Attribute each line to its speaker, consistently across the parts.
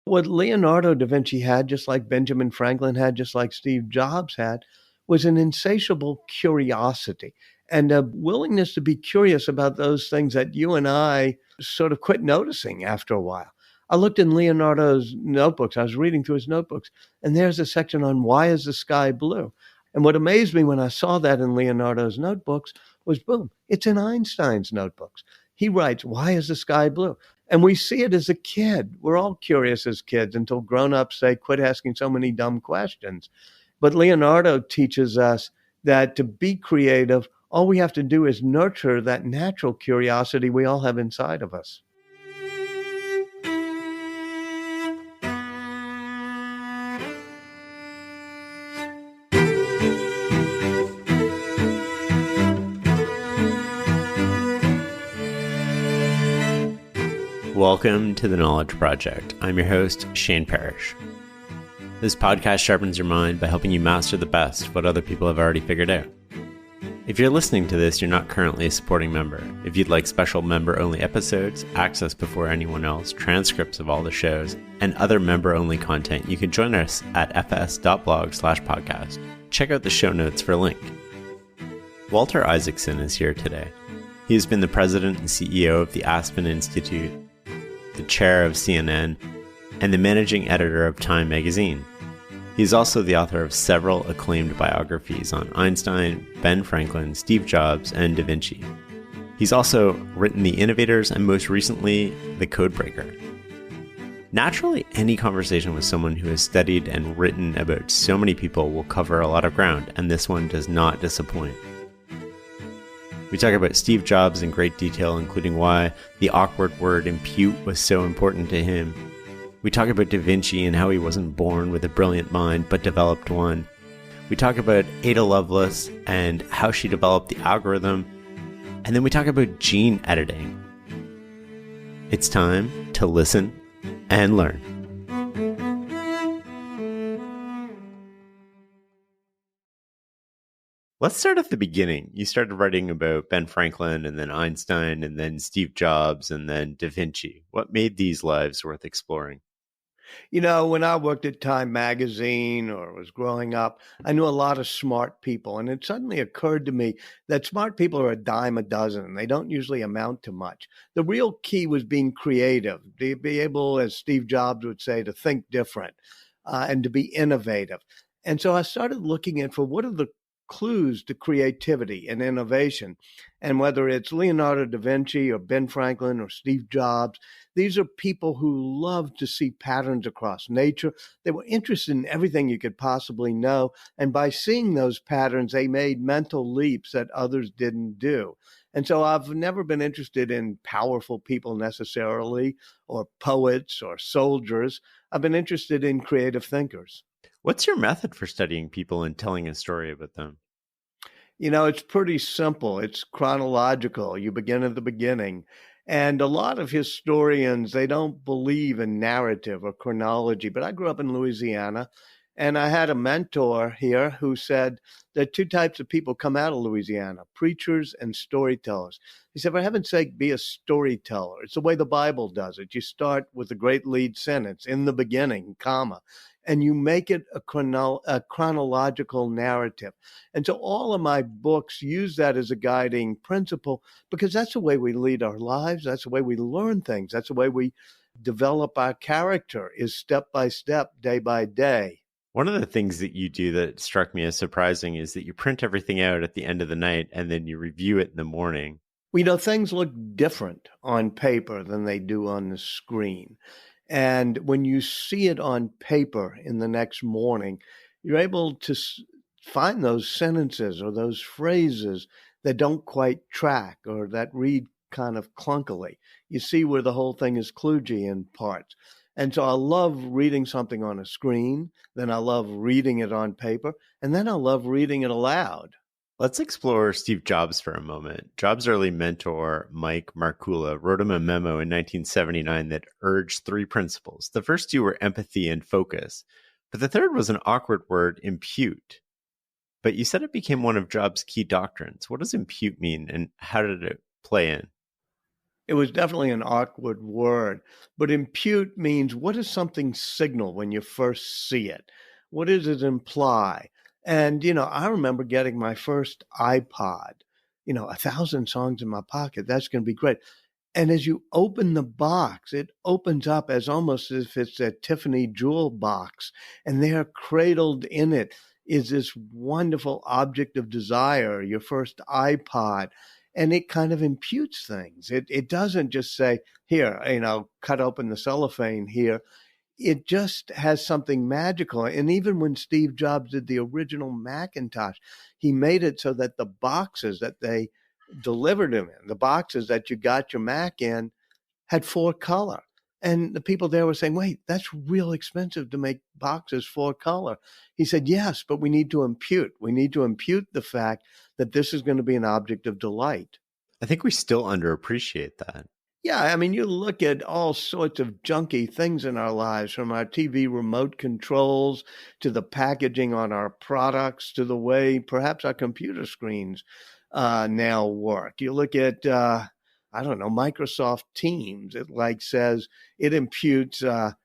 Speaker 1: What Leonardo da Vinci had, just like Benjamin Franklin had, just like Steve Jobs had, was an insatiable curiosity and a willingness to be curious about those things that you and I sort of quit noticing after a while. I looked in Leonardo's notebooks. I was reading through his notebooks, and there's a section on why is the sky blue? And what amazed me when I saw that in Leonardo's notebooks was, boom, it's in Einstein's notebooks. He writes, why is the sky blue? And we see it as a kid. We're all curious as kids until grown-ups say, quit asking so many dumb questions. But Leonardo teaches us that to be creative, all we have to do is nurture that natural curiosity we all have inside of us.
Speaker 2: Welcome to the Knowledge Project. I'm your host, Shane Parrish. This podcast sharpens your mind by helping you master the best of what other people have already figured out. If you're listening to this, you're not currently a supporting member. If you'd like special member-only episodes, access before anyone else, transcripts of all the shows, and other member-only content, you can join us at fs.blog/podcast. Check out the show notes for a link. Walter Isaacson is here today. He has been the president and CEO of the Aspen Institute, the chair of CNN, and the managing editor of Time magazine. He is also the author of several acclaimed biographies on Einstein, Ben Franklin, Steve Jobs, and Da Vinci. He's also written The Innovators and most recently, The Codebreaker. Naturally, any conversation with someone who has studied and written about so many people will cover a lot of ground, and this one does not disappoint. We talk about Steve Jobs in great detail, including why the awkward word impute was so important to him. We talk about Da Vinci and how he wasn't born with a brilliant mind, but developed one. We talk about Ada Lovelace and how she developed the algorithm. And then we talk about gene editing. It's time to listen and learn. Let's start at the beginning. You started writing about Ben Franklin and then Einstein and then Steve Jobs and then Da Vinci. What made these lives worth exploring?
Speaker 1: You know, when I worked at Time magazine or was growing up, I knew a lot of smart people. And it suddenly occurred to me that smart people are a dime a dozen. They don't usually amount to much. The real key was being creative, to be able, as Steve Jobs would say, to think different and to be innovative. And so I started looking at for what are the clues to creativity and innovation. And whether it's Leonardo da Vinci or Ben Franklin or Steve Jobs, these are people who love to see patterns across nature. They were interested in everything you could possibly know. And by seeing those patterns, they made mental leaps that others didn't do. And so I've never been interested in powerful people necessarily, or poets or soldiers. I've been interested in creative thinkers.
Speaker 2: What's your method for studying people and telling a story about them?
Speaker 1: You know, it's pretty simple. It's chronological. You begin at the beginning. And a lot of historians, they don't believe in narrative or chronology. But I grew up in Louisiana, and I had a mentor here who said that two types of people come out of Louisiana, preachers and storytellers. He said, for heaven's sake, be a storyteller. It's the way the Bible does it. You start with a great lead sentence, in the beginning, comma, and you make it a chronological narrative. And so all of my books use that as a guiding principle because that's the way we lead our lives. That's the way we learn things. That's the way we develop our character, is step by step, day by day.
Speaker 2: One of the things that you do that struck me as surprising is that you print everything out at the end of the night and then you review it in the morning.
Speaker 1: We know things look different on paper than they do on the screen. And when you see it on paper in the next morning, you're able to find those sentences or those phrases that don't quite track or that read kind of clunkily. You see where the whole thing is kludgy in parts. And so I love reading something on a screen, then I love reading it on paper, and then I love reading it aloud.
Speaker 2: Let's explore Steve Jobs for a moment. Jobs' early mentor, Mike Markula, wrote him a memo in 1979 that urged three principles. The first two were empathy and focus, but the third was an awkward word, impute. But you said it became one of Jobs' key doctrines. What does impute mean, and how did it play in?
Speaker 1: It was definitely an awkward word, but impute means, what does something signal when you first see it? What does it imply? And, I remember getting my first iPod, 1,000 songs in my pocket. That's going to be great. And as you open the box, it opens up as almost as if it's a Tiffany jewel box. And there, cradled in it, is this wonderful object of desire, your first iPod. And it kind of imputes things. It doesn't just say, here, cut open the cellophane here. It just has something magical. And even when Steve Jobs did the original Macintosh, he made it so that the boxes that they delivered him in, the boxes that you got your Mac in, had 4-color. And the people there were saying, wait, that's real expensive to make boxes 4-color. He said, yes, but we need to impute. We need to impute the fact that this is going to be an object of delight.
Speaker 2: I think we still underappreciate that.
Speaker 1: Yeah, I mean, you look at all sorts of junky things in our lives, from our TV remote controls to the packaging on our products to the way perhaps our computer screens now work. You look at, Microsoft Teams. It says, it imputes,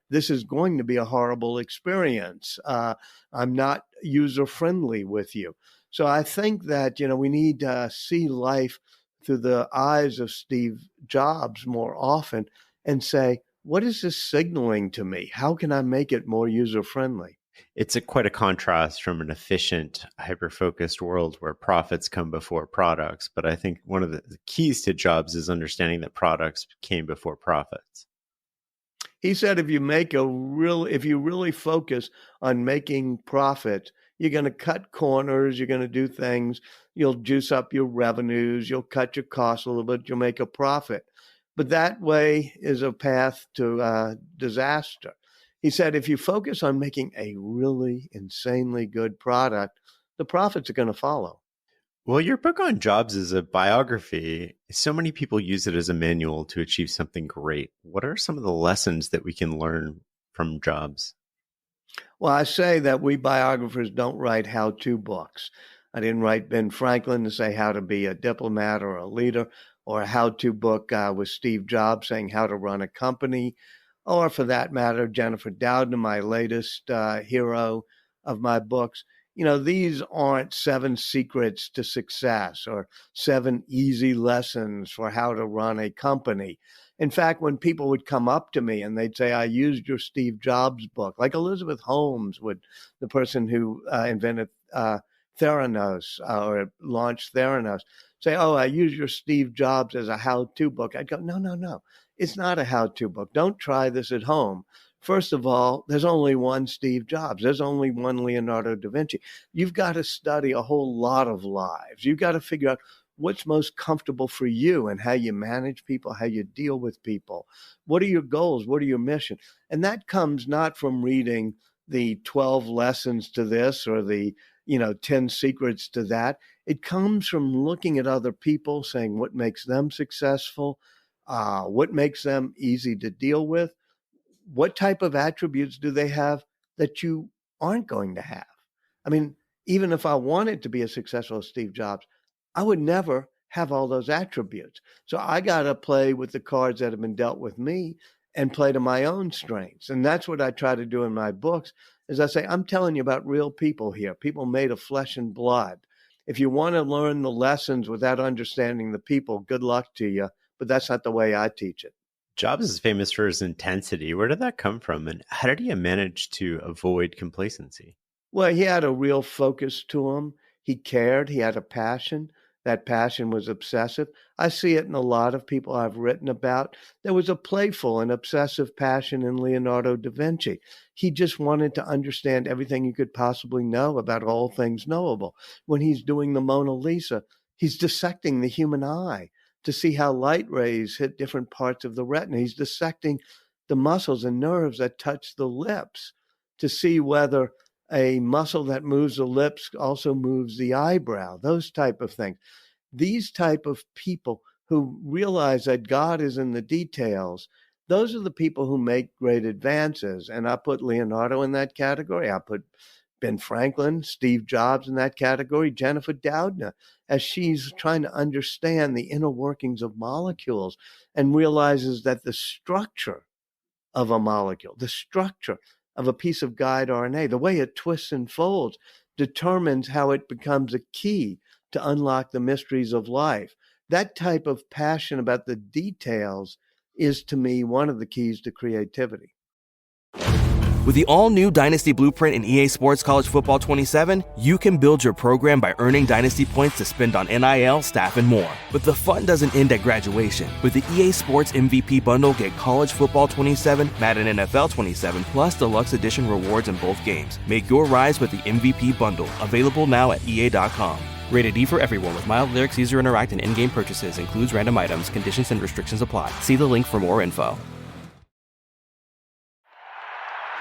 Speaker 1: this is going to be a horrible experience. I'm not user-friendly with you. So I think that, we need to see life through the eyes of Steve Jobs more often and say, what is this signaling to me? How can I make it more user-friendly?
Speaker 2: It's quite a contrast from an efficient, hyper-focused world where profits come before products. But I think one of the keys to Jobs is understanding that products came before profits.
Speaker 1: He said, if you really focus on making profit, you're going to cut corners, you're going to do things, you'll juice up your revenues, you'll cut your costs a little bit, you'll make a profit. But that way is a path to disaster. He said, if you focus on making a really insanely good product, the profits are going to follow.
Speaker 2: Well, your book on Jobs is a biography. So many people use it as a manual to achieve something great. What are some of the lessons that we can learn from Jobs?
Speaker 1: Well, I say that we biographers don't write how-to books. I didn't write Ben Franklin to say how to be a diplomat or a leader, or a how-to book with Steve Jobs saying how to run a company, or for that matter, Jennifer Doudna, my latest hero of my books. These aren't 7 secrets to success or 7 easy lessons for how to run a company. In fact, when people would come up to me and they'd say, I used your Steve Jobs book, like Elizabeth Holmes, the person who invented Theranos or launched Theranos, say, oh, I use your Steve Jobs as a how-to book. I'd go, no. It's not a how-to book. Don't try this at home. First of all, there's only one Steve Jobs. There's only one Leonardo da Vinci. You've got to study a whole lot of lives. You've got to figure out what's most comfortable for you and how you manage people, how you deal with people. What are your goals? What are your mission? And that comes not from reading the 12 lessons to this or the 10 secrets to that. It comes from looking at other people, saying what makes them successful, what makes them easy to deal with, what type of attributes do they have that you aren't going to have. I mean, even if I wanted to be as successful as Steve Jobs, I would never have all those attributes. So I got to play with the cards that have been dealt with me and play to my own strengths. And that's what I try to do in my books, is I say, I'm telling you about real people here, people made of flesh and blood. If you want to learn the lessons without understanding the people, good luck to you. But that's not the way I teach it.
Speaker 2: Jobs is famous for his intensity. Where did that come from? And how did he manage to avoid complacency?
Speaker 1: Well, he had a real focus to him. He cared. He had a passion. That passion was obsessive. I see it in a lot of people I've written about. There was a playful and obsessive passion in Leonardo da Vinci. He just wanted to understand everything you could possibly know about all things knowable. When he's doing the Mona Lisa, he's dissecting the human eye to see how light rays hit different parts of the retina. He's dissecting the muscles and nerves that touch the lips to see whether a muscle that moves the lips also moves the eyebrow, those type of things. These type of people who realize that God is in the details, those are the people who make great advances. And I put Leonardo in that category. I put Ben Franklin, Steve Jobs in that category, Jennifer Doudna, as she's trying to understand the inner workings of molecules and realizes that the structure of a molecule, the structure of a piece of guide RNA, the way it twists and folds, determines how it becomes a key to unlock the mysteries of life. That type of passion about the details is, to me, one of the keys to creativity.
Speaker 3: With the all-new Dynasty Blueprint in EA Sports College Football 27, you can build your program by earning Dynasty points to spend on NIL, staff, and more. But the fun doesn't end at graduation. With the EA Sports MVP Bundle, get College Football 27, Madden NFL 27, plus Deluxe Edition rewards in both games. Make your rise with the MVP Bundle. Available now at EA.com. Rated E for everyone with mild lyrics, easier interact, and in-game purchases. Includes random items. Conditions and restrictions apply. See the link for more info.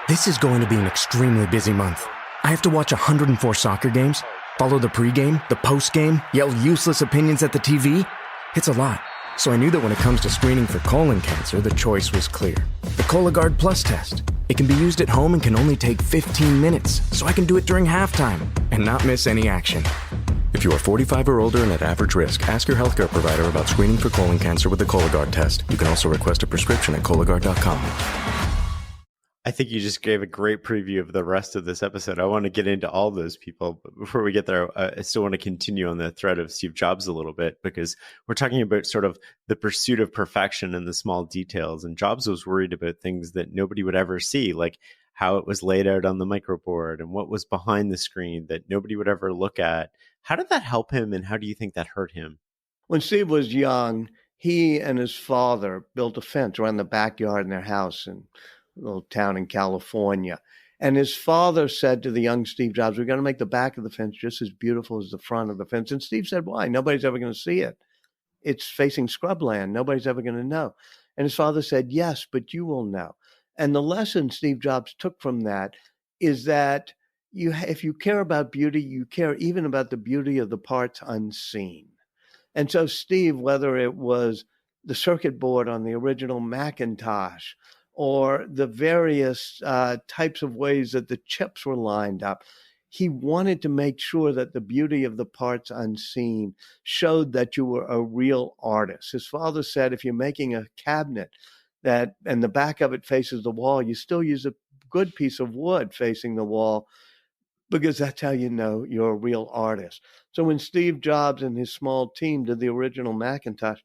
Speaker 4: This is going to be an extremely busy month. I have to watch 104 soccer games, follow the pregame, the postgame, yell useless opinions at the TV. It's a lot. So I knew that when it comes to screening for colon cancer, the choice was clear. The Cologuard Plus test. It can be used at home and can only take 15 minutes, so I can do it during halftime and not miss any action. If you are 45 or older and at average risk, ask your healthcare provider about screening for colon cancer with the Cologuard test. You can also request a prescription at Cologuard.com.
Speaker 2: I think you just gave a great preview of the rest of this episode. I want to get into all those people. But before we get there, I still want to continue on the thread of Steve Jobs a little bit, because we're talking about sort of the pursuit of perfection and the small details. And Jobs was worried about things that nobody would ever see, like how it was laid out on the microboard and what was behind the screen that nobody would ever look at. How did that help him, and how do you think that hurt him?
Speaker 1: When Steve was young, he and his father built a fence around the backyard in their house in little town in California. And his father said to the young Steve Jobs, we're going to make the back of the fence just as beautiful as the front of the fence. And Steve said, why? Nobody's ever going to see it. It's facing scrubland. Nobody's ever going to know. And his father said, yes, but you will know. And the lesson Steve Jobs took from that is that if you care about beauty, you care even about the beauty of the parts unseen. And so Steve, whether it was the circuit board on the original Macintosh, or the various types of ways that the chips were lined up, he wanted to make sure that the beauty of the parts unseen showed that you were a real artist. His father said, if you're making a cabinet and the back of it faces the wall, you still use a good piece of wood facing the wall, because that's how you know you're a real artist. So when Steve Jobs and his small team did the original Macintosh,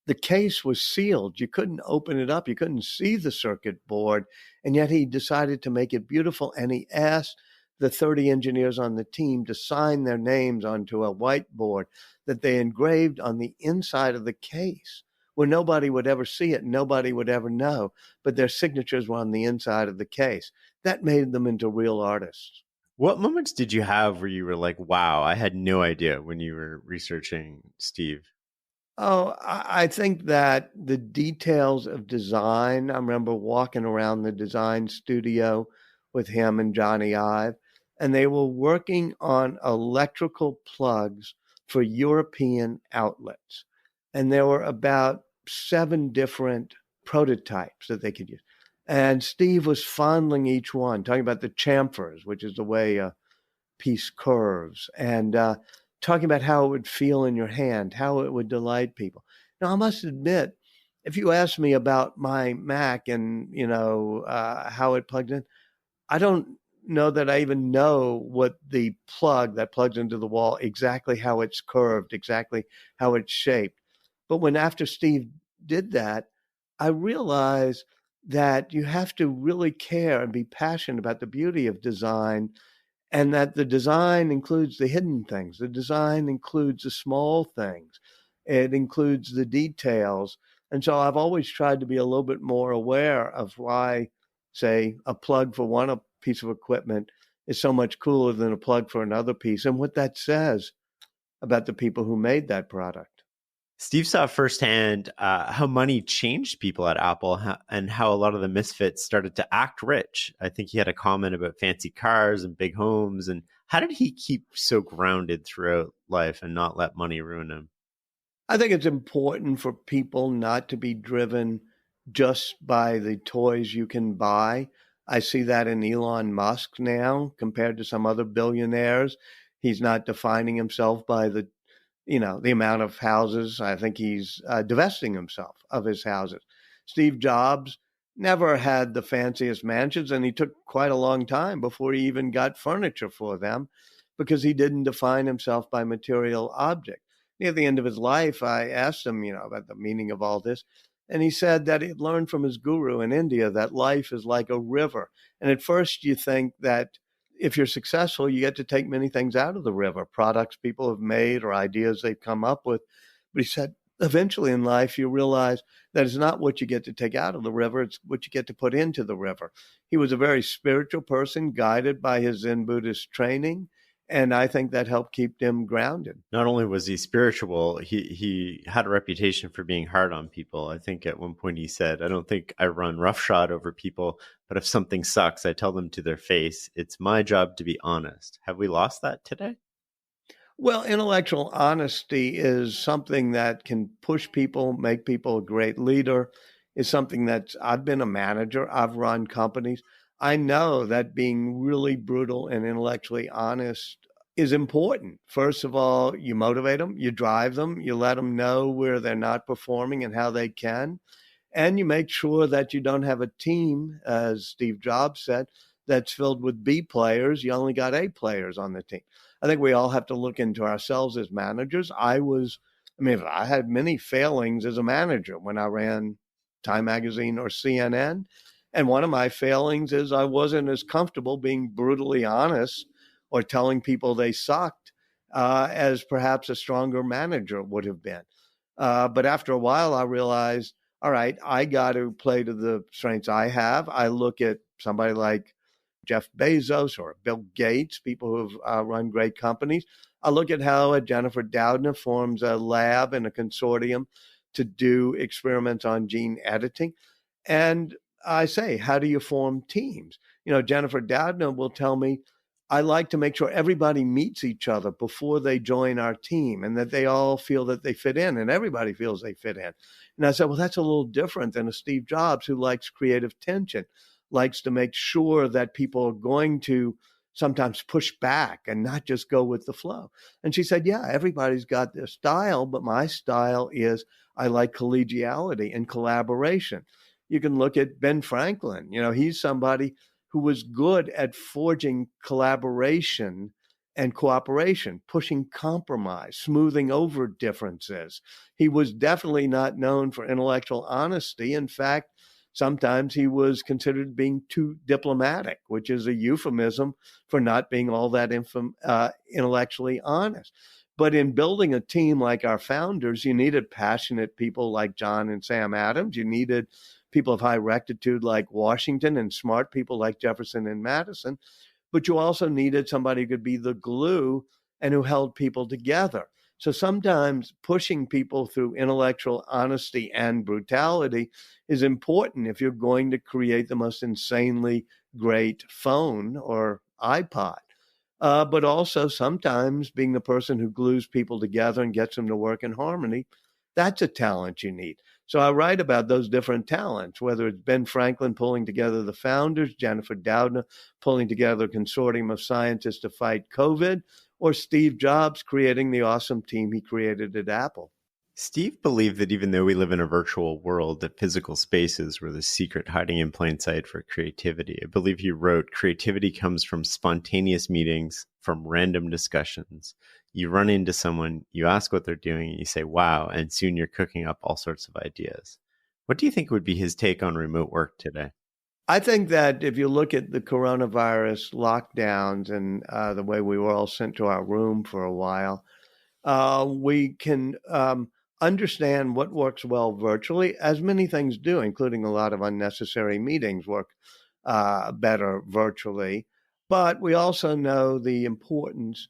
Speaker 1: the case was sealed. You couldn't open it up. You couldn't see the circuit board. And yet he decided to make it beautiful. And he asked the 30 engineers on the team to sign their names onto a whiteboard that they engraved on the inside of the case, where nobody would ever see it. Nobody would ever know. But their signatures were on the inside of the case. That made them into real artists.
Speaker 2: What moments did you have where you were like, wow, I had no idea when you were researching Steve?
Speaker 1: Oh, I think that the details of design, I remember walking around the design studio with him and Johnny Ive, and they were working on electrical plugs for European outlets. And there were about 7 different prototypes that they could use. And Steve was fondling each one, talking about the chamfers, which is the way a piece curves, and talking about how it would feel in your hand, how it would delight people. Now, I must admit, if you ask me about my Mac and, how it plugged in, I don't know that I even know what the plug that plugs into the wall, exactly how it's curved, exactly how it's shaped. But when after Steve did that, I realized that you have to really care and be passionate about the beauty of design, and that the design includes the hidden things. The design includes the small things. It includes the details. And so I've always tried to be a little bit more aware of why, say, a plug for one piece of equipment is so much cooler than a plug for another piece, and what that says about the people who made that product.
Speaker 2: Steve saw firsthand how money changed people at Apple, and how a lot of the misfits started to act rich. I think he had a comment about fancy cars and big homes. And how did he keep so grounded throughout life and not let money ruin him?
Speaker 1: I think it's important for people not to be driven just by the toys you can buy. I see that in Elon Musk now compared to some other billionaires. He's not defining himself by the amount of houses. I think he's divesting himself of his houses. Steve Jobs never had the fanciest mansions, and he took quite a long time before he even got furniture for them because he didn't define himself by material objects. Near the end of his life, I asked him, about the meaning of all this. And he said that he'd learned from his guru in India that life is like a river. And at first you think that if you're successful, you get to take many things out of the river, products people have made or ideas they've come up with. But he said, eventually in life, you realize that it's not what you get to take out of the river, it's what you get to put into the river. He was a very spiritual person, guided by his Zen Buddhist training. And I think that helped keep him grounded.
Speaker 2: Not only was he spiritual, he had a reputation for being hard on people. I think at one point he said, I don't think I run roughshod over people, but if something sucks, I tell them to their face. It's my job to be honest. Have we lost that today?
Speaker 1: Well, intellectual honesty is something that can push people, make people a great leader, is something that I've been a manager, I've run companies. I know that being really brutal and intellectually honest is important. First of all, you motivate them, you drive them, you let them know where they're not performing and how they can. And you make sure that you don't have a team, as Steve Jobs said, that's filled with B players. You only got A players on the team. I think we all have to look into ourselves as managers. I had many failings as a manager when I ran Time Magazine or CNN. And one of my failings is I wasn't as comfortable being brutally honest or telling people they sucked as perhaps a stronger manager would have been. But after a while, I realized, all right, I got to play to the strengths I have. I look at somebody like Jeff Bezos or Bill Gates, people who have run great companies. I look at how Jennifer Doudna forms a lab and a consortium to do experiments on gene editing. And I say, how do you form teams? Jennifer Doudna will tell me, I like to make sure everybody meets each other before they join our team and that they all feel that they fit in and everybody feels they fit in. And I said, well, that's a little different than a Steve Jobs who likes creative tension, likes to make sure that people are going to sometimes push back and not just go with the flow. And she said, yeah, everybody's got their style, but my style is I like collegiality and collaboration. You can look at Ben Franklin. He's somebody who was good at forging collaboration and cooperation, pushing compromise, smoothing over differences. He was definitely not known for intellectual honesty. In fact, sometimes he was considered being too diplomatic, which is a euphemism for not being all that intellectually honest. But in building a team like our founders, you needed passionate people like John and Sam Adams. You needed people of high rectitude like Washington and smart people like Jefferson and Madison. But you also needed somebody who could be the glue and who held people together. So sometimes pushing people through intellectual honesty and brutality is important if you're going to create the most insanely great phone or iPod. But also sometimes being the person who glues people together and gets them to work in harmony, that's a talent you need. So I write about those different talents, whether it's Ben Franklin pulling together the founders, Jennifer Doudna pulling together a consortium of scientists to fight COVID, or Steve Jobs creating the awesome team he created at Apple.
Speaker 2: Steve believed that even though we live in a virtual world, that physical spaces were the secret hiding in plain sight for creativity. I believe he wrote, creativity comes from spontaneous meetings, from random discussions. You run into someone, you ask what they're doing, and you say, wow, and soon you're cooking up all sorts of ideas. What do you think would be his take on remote work today?
Speaker 1: I think that if you look at the coronavirus lockdowns and the way we were all sent to our room for a while, we can understand what works well virtually, as many things do, including a lot of unnecessary meetings work better virtually. But we also know the importance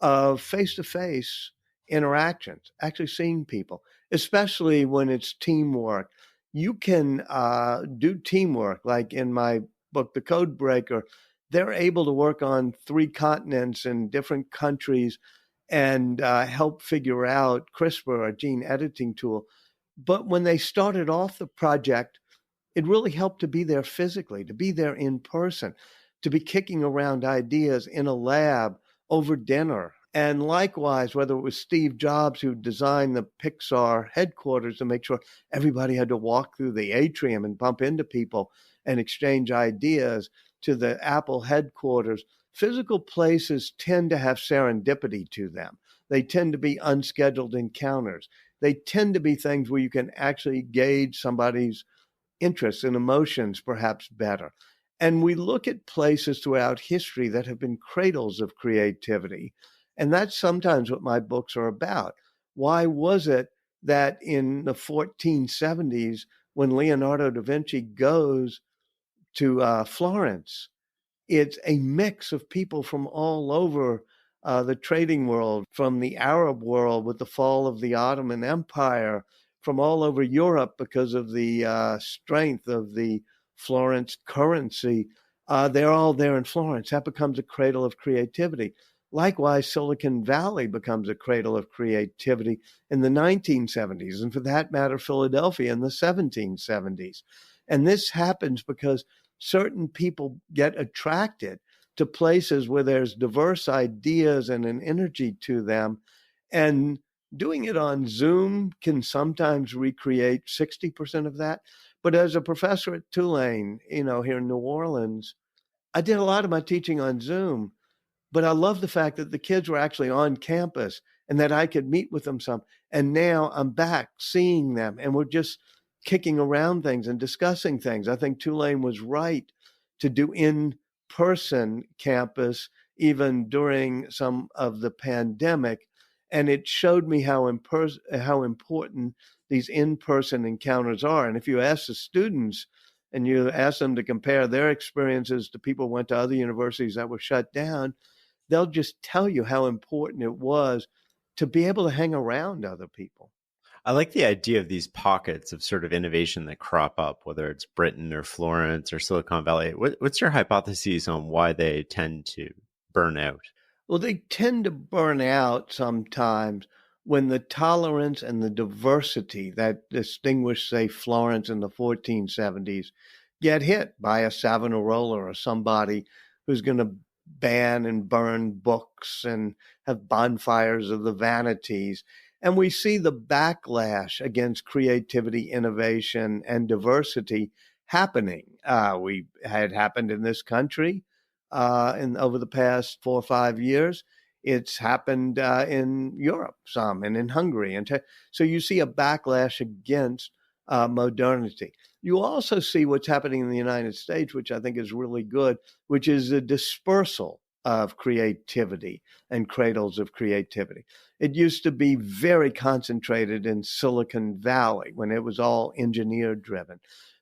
Speaker 1: of face-to-face interactions, actually seeing people, especially when it's teamwork. You can do teamwork, like in my book, The Code Breaker. They're able to work on 3 continents in different countries and help figure out CRISPR, a gene editing tool. But when they started off the project, it really helped to be there physically, to be there in person, to be kicking around ideas in a lab over dinner. And likewise, whether it was Steve Jobs who designed the Pixar headquarters to make sure everybody had to walk through the atrium and bump into people and exchange ideas, to the Apple headquarters, physical places tend to have serendipity to them. They tend to be unscheduled encounters. They tend to be things where you can actually gauge somebody's interests and emotions perhaps better. And we look at places throughout history that have been cradles of creativity. And that's sometimes what my books are about. Why was it that in the 1470s, when Leonardo da Vinci goes to Florence, it's a mix of people from all over the trading world, from the Arab world with the fall of the Ottoman Empire, from all over Europe because of the strength of the Florence currency. They're all there in Florence. That becomes a cradle of creativity. Likewise, Silicon Valley becomes a cradle of creativity in the 1970s, and for that matter, Philadelphia in the 1770s. And this happens because certain people get attracted to places where there's diverse ideas and an energy to them. And doing it on Zoom can sometimes recreate 60% of that. But as a professor at Tulane, here in New Orleans, I did a lot of my teaching on Zoom. But I love the fact that the kids were actually on campus and that I could meet with them some. And now I'm back seeing them and we're just kicking around things and discussing things. I think Tulane was right to do in-person campus even during some of the pandemic. And it showed me how important these in-person encounters are. And if you ask the students and you ask them to compare their experiences to people who went to other universities that were shut down, they'll just tell you how important it was to be able to hang around other people.
Speaker 2: I like the idea of these pockets of sort of innovation that crop up, whether it's Britain or Florence or Silicon Valley. What's your hypothesis on why they tend to burn out?
Speaker 1: Well, they tend to burn out sometimes when the tolerance and the diversity that distinguished, say, Florence in the 1470s get hit by a Savonarola or somebody who's going to ban and burn books and have bonfires of the vanities. And we see the backlash against creativity, innovation, and diversity happening. We had happened in this country over the past 4 or 5 years. It's happened in Europe some and in Hungary. So you see a backlash against modernity. You also see what's happening in the United States, which I think is really good, which is the dispersal of creativity and cradles of creativity. It used to be very concentrated in Silicon Valley when it was all engineer driven.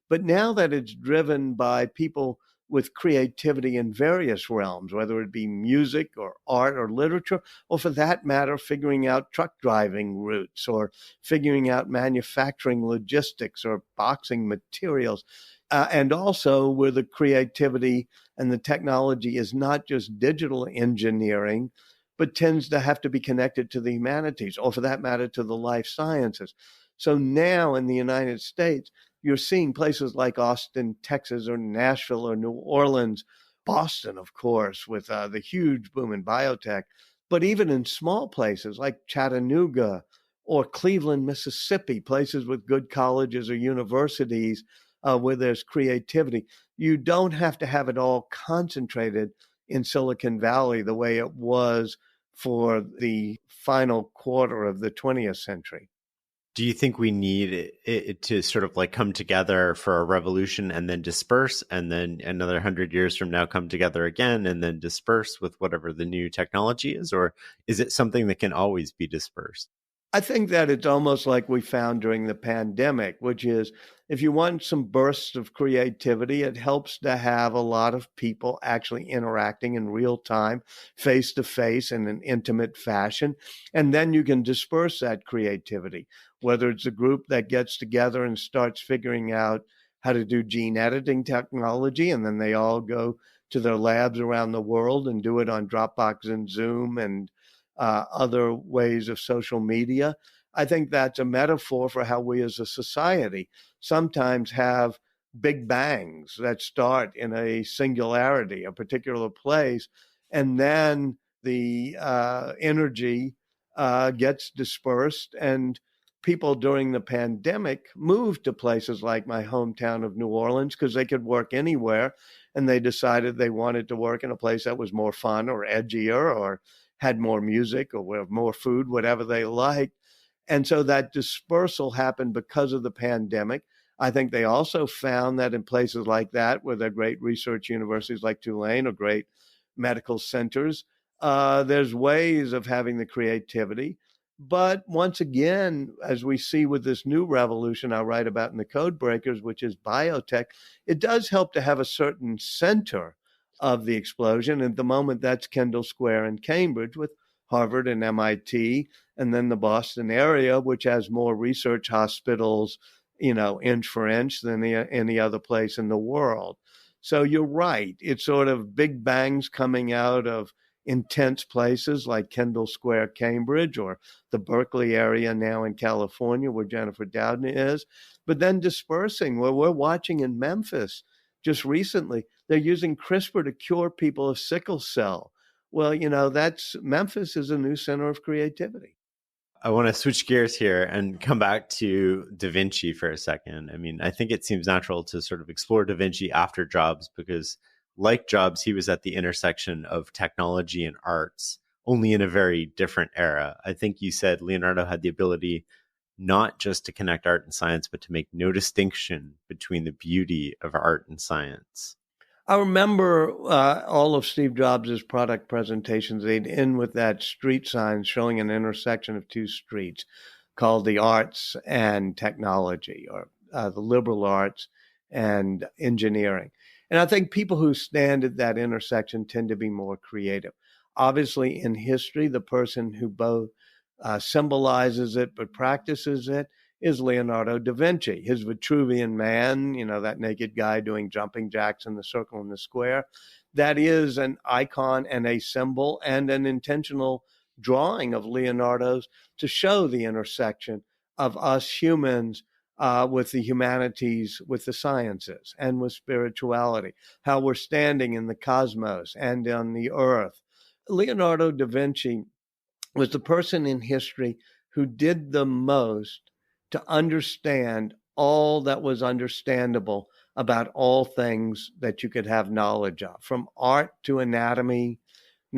Speaker 1: But now that it's driven by people with creativity in various realms, whether it be music or art or literature, or for that matter, figuring out truck driving routes or figuring out manufacturing logistics or boxing materials. And also where the creativity and the technology is not just digital engineering, but tends to have to be connected to the humanities, or for that matter, to the life sciences. So now in the United States, you're seeing places like Austin, Texas, or Nashville, or New Orleans, Boston, of course, with the huge boom in biotech, but even in small places like Chattanooga or Cleveland, Mississippi, places with good colleges or universities where there's creativity. You don't have to have it all concentrated in Silicon Valley the way it was for the final quarter of the 20th century.
Speaker 2: Do you think we need it to sort of like come together for a revolution and then disperse, and then another 100 years from now come together again and then disperse with whatever the new technology is? Or is it something that can always be dispersed?
Speaker 1: I think that it's almost like we found during the pandemic, which is if you want some bursts of creativity, it helps to have a lot of people actually interacting in real time, face to face in an intimate fashion. And then you can disperse that creativity, whether it's a group that gets together and starts figuring out how to do gene editing technology, and then they all go to their labs around the world and do it on Dropbox and Zoom and other ways of social media. I think that's a metaphor for how we as a society sometimes have big bangs that start in a singularity, a particular place, and then the energy gets dispersed, and people during the pandemic moved to places like my hometown of New Orleans because they could work anywhere, and they decided they wanted to work in a place that was more fun or edgier or had more music or more food, whatever they liked. And so that dispersal happened because of the pandemic. I think they also found that in places like that, where there are great research universities like Tulane or great medical centers, there's ways of having the creativity. But once again, as we see with this new revolution I write about in the Code Breakers, which is biotech, it does help to have a certain center of the explosion. At the moment, that's Kendall Square in Cambridge with Harvard and MIT, and then the Boston area, which has more research hospitals, inch for inch than any other place in the world. So you're right. It's sort of big bangs coming out of intense places like Kendall Square, Cambridge, or the Berkeley area now in California where Jennifer Doudna is, but then dispersing where we're watching in Memphis just recently. They're using CRISPR to cure people of sickle cell. Well, that's Memphis is a new center of creativity.
Speaker 2: I want to switch gears here and come back to Da Vinci for a second. I mean, I think it seems natural to sort of explore Da Vinci after Jobs because, like Jobs, he was at the intersection of technology and arts, only in a very different era. I think you said Leonardo had the ability not just to connect art and science, but to make no distinction between the beauty of art and science.
Speaker 1: I remember all of Steve Jobs' product presentations. They'd end with that street sign showing an intersection of two streets called the arts and technology, or the liberal arts and engineering. And I think people who stand at that intersection tend to be more creative. Obviously, in history, the person who both symbolizes it but practices it is Leonardo da Vinci. His Vitruvian Man, that naked guy doing jumping jacks in the circle and the square, that is an icon and a symbol and an intentional drawing of Leonardo's to show the intersection of us humans with the humanities, with the sciences, and with spirituality, how we're standing in the cosmos and on the earth. Leonardo da Vinci was the person in history who did the most to understand all that was understandable about all things that you could have knowledge of, from art to anatomy,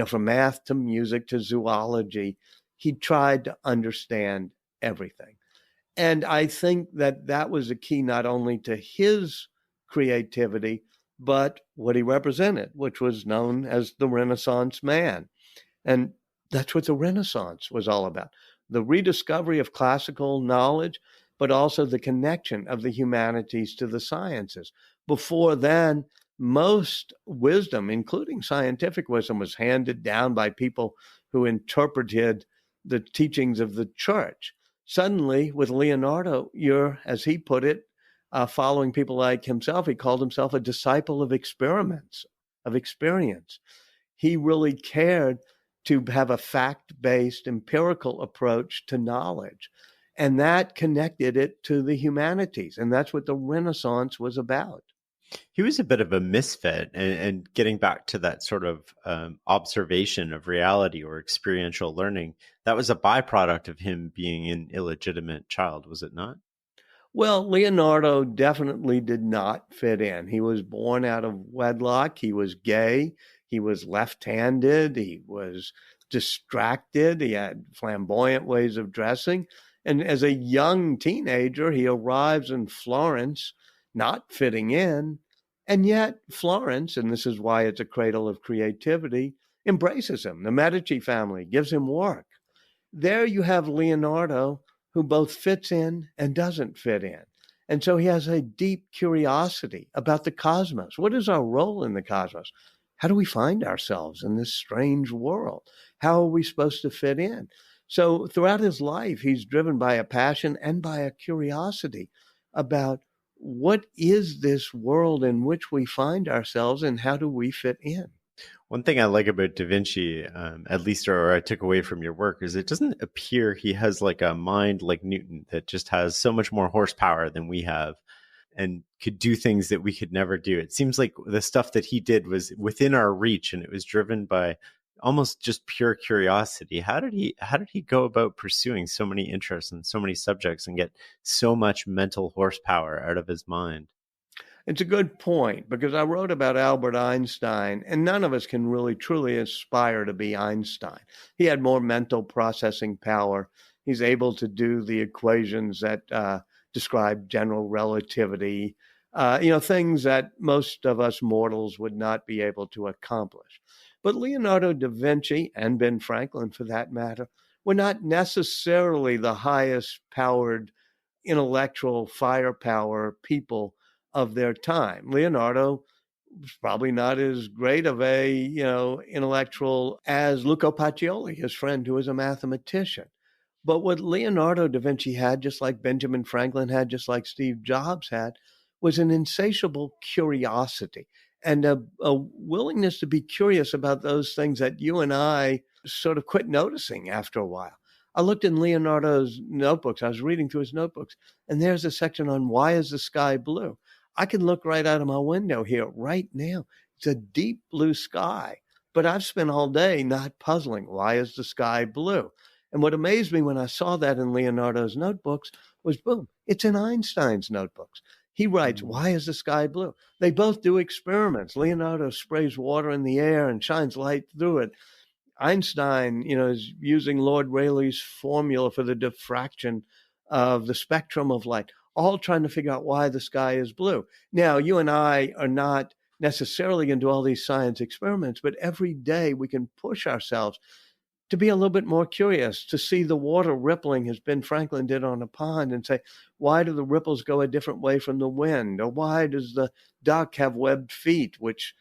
Speaker 1: from math to music to zoology. He tried to understand everything. And I think that that was a key not only to his creativity, but what he represented, which was known as the Renaissance man. And that's what the Renaissance was all about. The rediscovery of classical knowledge, but also the connection of the humanities to the sciences. Before then, most wisdom, including scientific wisdom, was handed down by people who interpreted the teachings of the church. Suddenly, with Leonardo, you're, as he put it, following people like himself, he called himself a disciple of experiments, of experience. He really cared to have a fact-based empirical approach to knowledge. And that connected it to the humanities. And that's what the Renaissance was about.
Speaker 2: He was a bit of a misfit, and getting back to that sort of observation of reality or experiential learning, that was a byproduct of him being an illegitimate child, was it not?
Speaker 1: Well, Leonardo definitely did not fit in. He was born out of wedlock. He was gay. He was left-handed. He was distracted. He had flamboyant ways of dressing. And as a young teenager, he arrives in Florence, not fitting in. And yet Florence, and this is why it's a cradle of creativity, embraces him. The Medici family gives him work. There you have Leonardo, who both fits in and doesn't fit in. And so he has a deep curiosity about the cosmos. What is our role in the cosmos? How do we find ourselves in this strange world? How are we supposed to fit in? So throughout his life, he's driven by a passion and by a curiosity about what is this world in which we find ourselves and how do we fit in?
Speaker 2: One thing I like about Da Vinci, at least, or I took away from your work, is it doesn't appear he has like a mind like Newton that just has so much more horsepower than we have. and could do things that we could never do. It seems like the stuff that he did was within our reach, and it was driven by almost just pure curiosity. How did he go about pursuing so many interests and so many subjects and get so much mental horsepower out of his mind?
Speaker 1: It's a good point, because I wrote about Albert Einstein, and none of us can really truly aspire to be Einstein. He had more mental processing power. He's able to do the equations that describe general relativity, things that most of us mortals would not be able to accomplish. But Leonardo da Vinci, and Ben Franklin for that matter, were not necessarily the highest powered intellectual firepower people of their time. Leonardo was probably not as great of a, intellectual as Luca Pacioli, his friend who was a mathematician. But what Leonardo da Vinci had, just like Benjamin Franklin had, just like Steve Jobs had, was an insatiable curiosity and a willingness to be curious about those things that you and I sort of quit noticing after a while. I looked in Leonardo's notebooks. I was reading through his notebooks, and there's a section on why is the sky blue? I can look right out of my window here right now. It's a deep blue sky, but I've spent all day not puzzling. Why is the sky blue? And what amazed me when I saw that in Leonardo's notebooks was, boom, it's in Einstein's notebooks. He writes, why is the sky blue? They both do experiments. Leonardo sprays water in the air and shines light through it. Einstein, is using Lord Rayleigh's formula for the diffraction of the spectrum of light, all trying to figure out why the sky is blue. Now, you and I are not necessarily going to do all these science experiments, but every day we can push ourselves to be a little bit more curious, to see the water rippling as Ben Franklin did on a pond and say, why do the ripples go a different way from the wind? Or why does the duck have webbed feet, which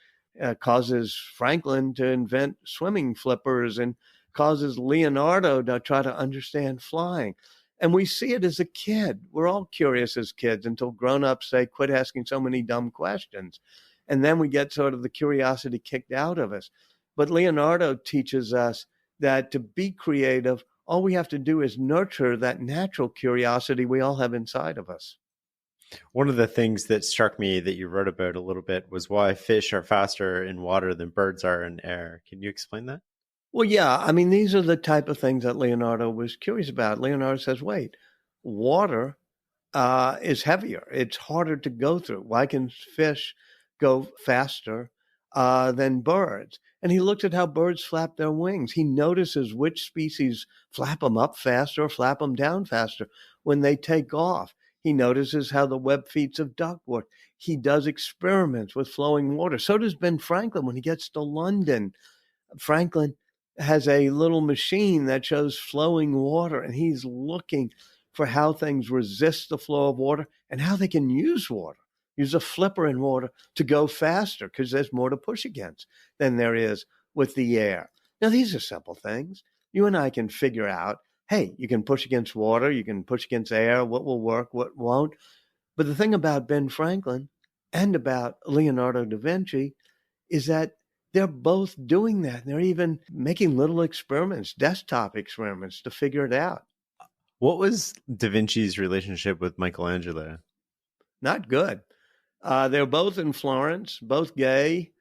Speaker 1: causes Franklin to invent swimming flippers and causes Leonardo to try to understand flying? And we see it as a kid. We're all curious as kids until grown-ups say, quit asking so many dumb questions. And then we get sort of the curiosity kicked out of us. But Leonardo teaches us that to be creative, all we have to do is nurture that natural curiosity we all have inside of us.
Speaker 2: One of the things that struck me that you wrote about a little bit was why fish are faster in water than birds are in air. Can you explain that?
Speaker 1: Well, yeah. I mean, these are the type of things that Leonardo was curious about. Leonardo says, wait, water is heavier. It's harder to go through. Why can fish go faster than birds? And he looked at how birds flap their wings. He notices which species flap them up faster or flap them down faster when they take off. He notices how the web feet of duck work. He does experiments with flowing water. So does Ben Franklin when he gets to London. Franklin has a little machine that shows flowing water, and he's looking for how things resist the flow of water and how they can use a flipper in water to go faster, because there's more to push against than there is with the air. Now, these are simple things. You and I can figure out, hey, you can push against water, you can push against air, what will work, what won't. But the thing about Ben Franklin and about Leonardo da Vinci is that they're both doing that. They're even making little experiments, desktop experiments, to figure it out.
Speaker 2: What was Da Vinci's relationship with Michelangelo?
Speaker 1: Not good. They were both in Florence, both gay.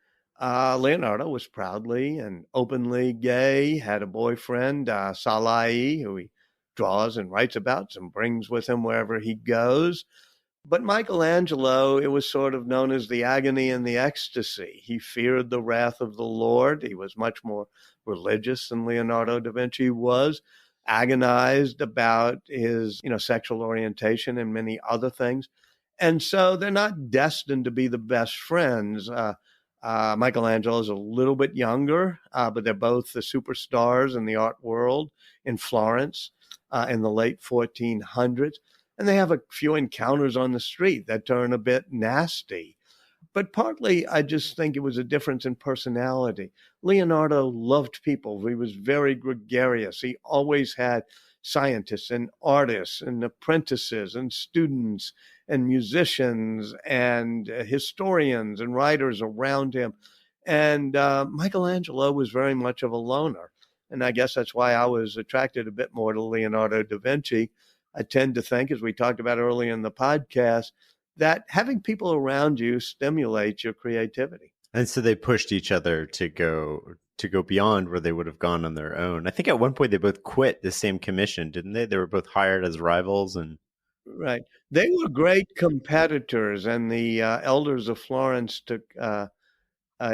Speaker 1: Leonardo was proudly and openly gay, had a boyfriend, Salai, who he draws and writes about and brings with him wherever he goes. But Michelangelo, it was sort of known as the agony and the ecstasy. He feared the wrath of the Lord. He was much more religious than Leonardo da Vinci was, agonized about his, sexual orientation and many other things. And so they're not destined to be the best friends. Michelangelo is a little bit younger, but they're both the superstars in the art world in Florence in the late 1400s. And they have a few encounters on the street that turn a bit nasty. But partly, I just think it was a difference in personality. Leonardo loved people. He was very gregarious. He always had scientists and artists and apprentices and students and musicians and historians and writers around him. And Michelangelo was very much of a loner. And I guess that's why I was attracted a bit more to Leonardo da Vinci. I tend to think, as we talked about earlier in the podcast, that having people around you stimulates your creativity.
Speaker 2: And so they pushed each other to go beyond where they would have gone on their own. I think at one point they both quit the same commission, didn't they? They were both hired as rivals, and
Speaker 1: Right. They were great competitors, and the elders of Florence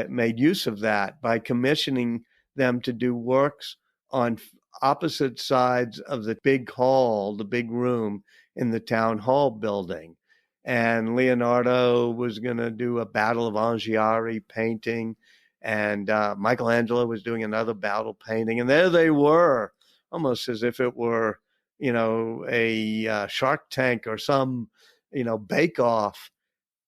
Speaker 1: made use of that by commissioning them to do works on opposite sides of the big hall, the big room in the town hall building. And Leonardo was going to do a Battle of Anghiari painting, and Michelangelo was doing another battle painting. And there they were, almost as if it were, a Shark Tank or some, bake off.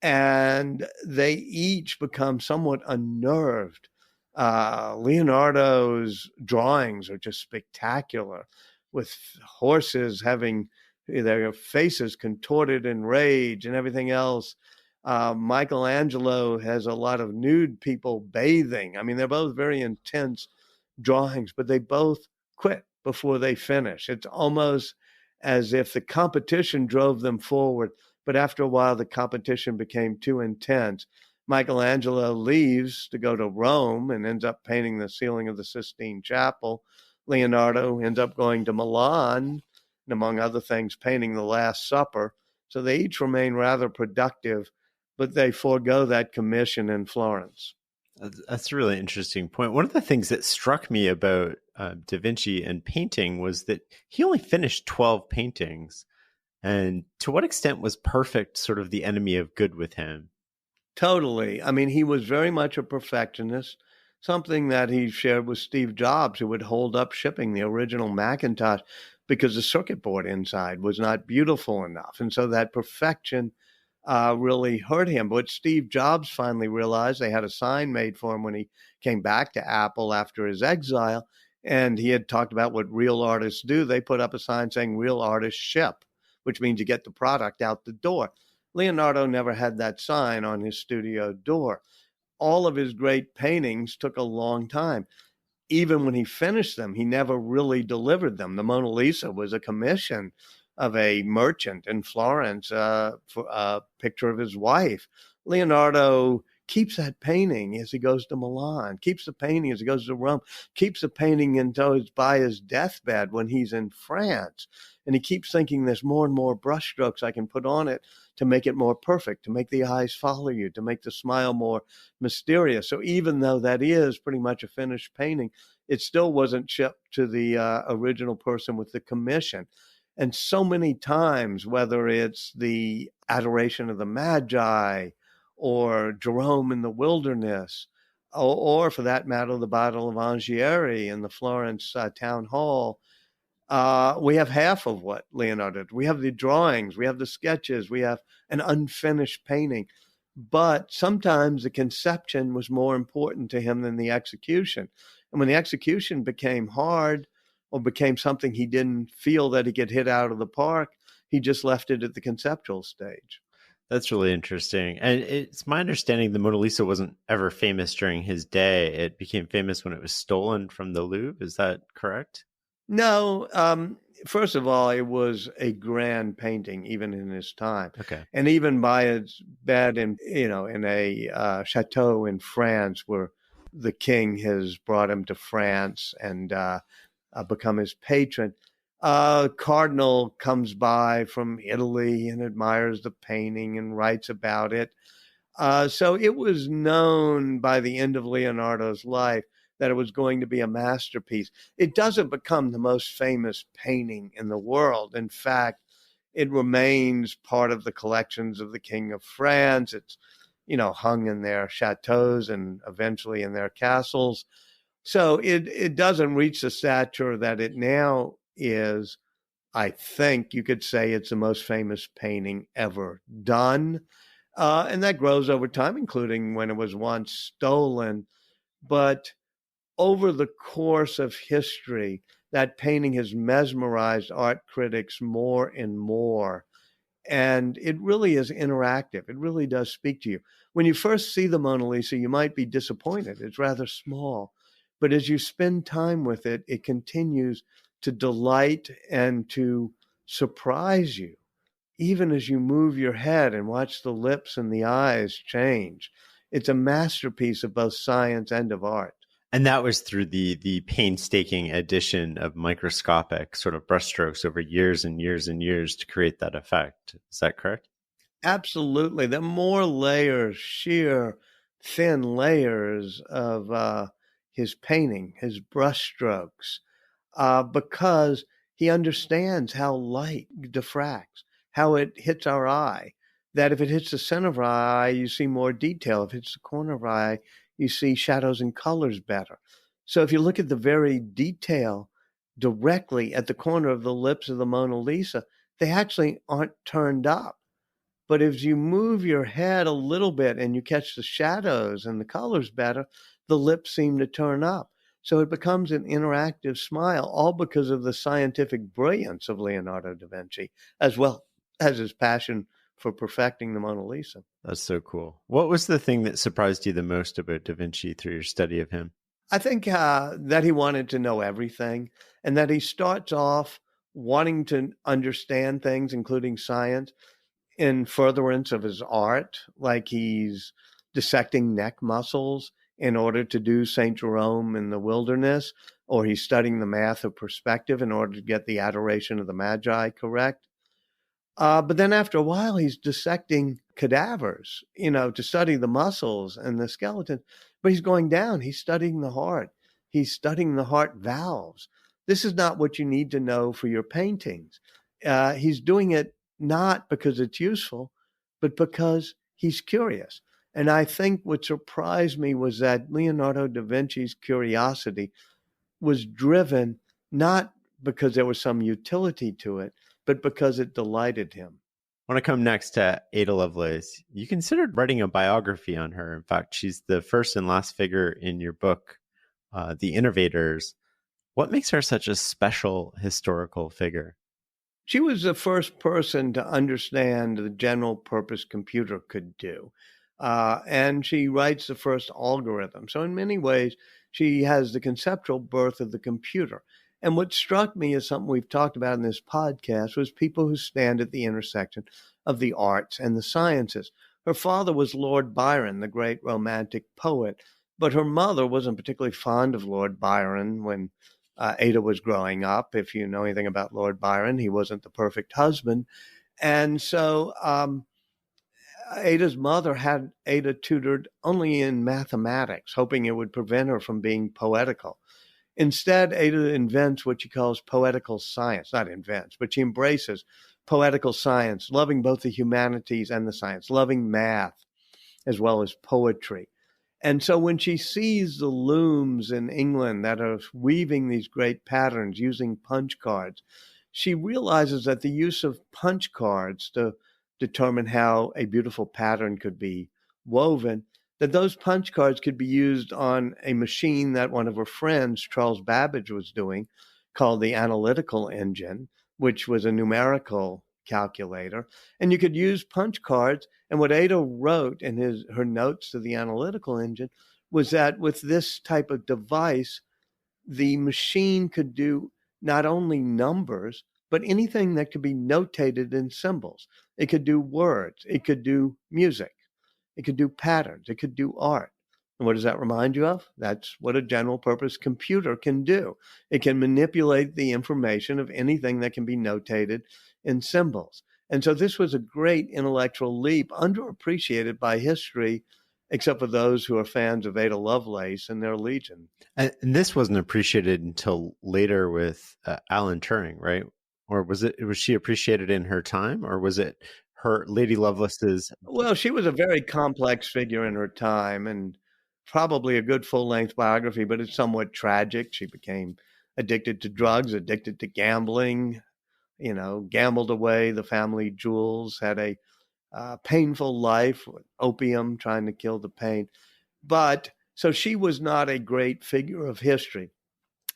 Speaker 1: And they each become somewhat unnerved. Leonardo's drawings are just spectacular, with horses having their faces contorted in rage and everything else. Michelangelo has a lot of nude people bathing. I mean, they're both very intense drawings, but they both quit before they finish. It's almost as if the competition drove them forward, but after a while, the competition became too intense. Michelangelo leaves to go to Rome and ends up painting the ceiling of the Sistine Chapel. Leonardo ends up going to Milan, and among other things, painting the Last Supper. So they each remain rather productive, but they forego that commission in Florence.
Speaker 2: That's a really interesting point. One of the things that struck me about Da Vinci and painting was that he only finished 12 paintings. And to what extent was perfect sort of the enemy of good with him?
Speaker 1: Totally. I mean, he was very much a perfectionist, something that he shared with Steve Jobs, who would hold up shipping the original Macintosh because the circuit board inside was not beautiful enough. And so that perfection really hurt him. But Steve Jobs finally realized, they had a sign made for him when he came back to Apple after his exile. And he had talked about what real artists do. They put up a sign saying real artists ship, which means you get the product out the door. Leonardo never had that sign on his studio door. All of his great paintings took a long time. Even when he finished them, he never really delivered them. The Mona Lisa was a commission of a merchant in Florence for a picture of his wife. Leonardo keeps that painting as he goes to Milan, keeps the painting as he goes to Rome, keeps the painting until it's by his deathbed when he's in France. And he keeps thinking there's more and more brushstrokes I can put on it to make it more perfect, to make the eyes follow you, to make the smile more mysterious. So even though that is pretty much a finished painting, it still wasn't shipped to the original person with the commission. And so many times, whether it's the Adoration of the Magi or Jerome in the Wilderness, or for that matter, the Battle of Anghiari in the Florence town hall, we have half of what Leonardo did. We have the drawings, we have the sketches, we have an unfinished painting. But sometimes the conception was more important to him than the execution. And when the execution became hard or became something he didn't feel that he could hit out of the park, he just left it at the conceptual stage.
Speaker 2: That's really interesting. And it's my understanding the Mona Lisa wasn't ever famous during his day. It became famous when it was stolen from the Louvre. Is that correct?
Speaker 1: No. First of all, it was a grand painting, even in his time.
Speaker 2: Okay.
Speaker 1: And even by its bed in a chateau in France, where the king has brought him to France and become his patron. Cardinal comes by from Italy and admires the painting and writes about it. So it was known by the end of Leonardo's life that it was going to be a masterpiece. It doesn't become the most famous painting in the world. In fact, it remains part of the collections of the King of France. It's, hung in their chateaus and eventually in their castles. So it doesn't reach the stature that it now is. I think you could say it's the most famous painting ever done. And that grows over time, including when it was once stolen. But over the course of history, that painting has mesmerized art critics more and more. And it really is interactive. It really does speak to you. When you first see the Mona Lisa, you might be disappointed. It's rather small. But as you spend time with it, it continues to delight and to surprise you. even as you move your head and watch the lips and the eyes change. It's a masterpiece of both science and of art.
Speaker 2: And that was through the painstaking addition of microscopic sort of brushstrokes over years and years and years to create that effect. Is that correct?
Speaker 1: Absolutely. The more layers, sheer thin layers of his painting, his brushstrokes, because he understands how light diffracts, how it hits our eye, that if it hits the center of our eye, you see more detail. If it hits the corner of our eye, you see shadows and colors better. So if you look at the very detail directly at the corner of the lips of the Mona Lisa, they actually aren't turned up. But as you move your head a little bit and you catch the shadows and the colors better, the lips seem to turn up. So it becomes an interactive smile, all because of the scientific brilliance of Leonardo da Vinci, as well as his passion for perfecting the Mona Lisa.
Speaker 2: That's so cool. What was the thing that surprised you the most about da Vinci through your study of him?
Speaker 1: I think that he wanted to know everything, and that he starts off wanting to understand things, including science, in furtherance of his art, like he's dissecting neck muscles in order to do St. Jerome in the wilderness, or he's studying the math of perspective in order to get the adoration of the Magi correct. But then after a while, he's dissecting cadavers, to study the muscles and the skeleton. But he's going down. He's studying the heart. He's studying the heart valves. This is not what you need to know for your paintings. He's doing it not because it's useful, but because he's curious. And I think what surprised me was that Leonardo da Vinci's curiosity was driven not because there was some utility to it, but because it delighted him.
Speaker 2: I want to come next to Ada Lovelace. You considered writing a biography on her. In fact, she's the first and last figure in your book, The Innovators. What makes her such a special historical figure?
Speaker 1: She was the first person to understand the general purpose computer could do. And she writes the first algorithm. So in many ways, she has the conceptual birth of the computer. And what struck me as something we've talked about in this podcast was people who stand at the intersection of the arts and the sciences. Her father was Lord Byron, the great romantic poet, but her mother wasn't particularly fond of Lord Byron when Ada was growing up. If you know anything about Lord Byron, he wasn't the perfect husband. And so Ada's mother had Ada tutored only in mathematics, hoping it would prevent her from being poetical. Instead, Ada invents what she calls poetical science, not invents, but she embraces poetical science, loving both the humanities and the science, loving math as well as poetry. And so when she sees the looms in England that are weaving these great patterns using punch cards, she realizes that the use of punch cards to determine how a beautiful pattern could be woven, that those punch cards could be used on a machine that one of her friends, Charles Babbage, was doing, called the analytical engine, which was a numerical calculator. And you could use punch cards. And what Ada wrote in her notes to the analytical engine was that with this type of device, the machine could do not only numbers, but anything that could be notated in symbols. It could do words. It could do music. It could do patterns. It could do art. And what does that remind you of? That's what a general purpose computer can do. It can manipulate the information of anything that can be notated in symbols. And so this was a great intellectual leap, underappreciated by history, except for those who are fans of Ada Lovelace and their legion.
Speaker 2: And this wasn't appreciated until later with Alan Turing, right? Or was she appreciated in her time, or was it her Lady Lovelace's?
Speaker 1: Well, she was a very complex figure in her time, and probably a good full-length biography, but it's somewhat tragic. She became addicted to drugs, addicted to gambling, gambled away the family jewels, had a painful life with opium, trying to kill the pain. But so she was not a great figure of history,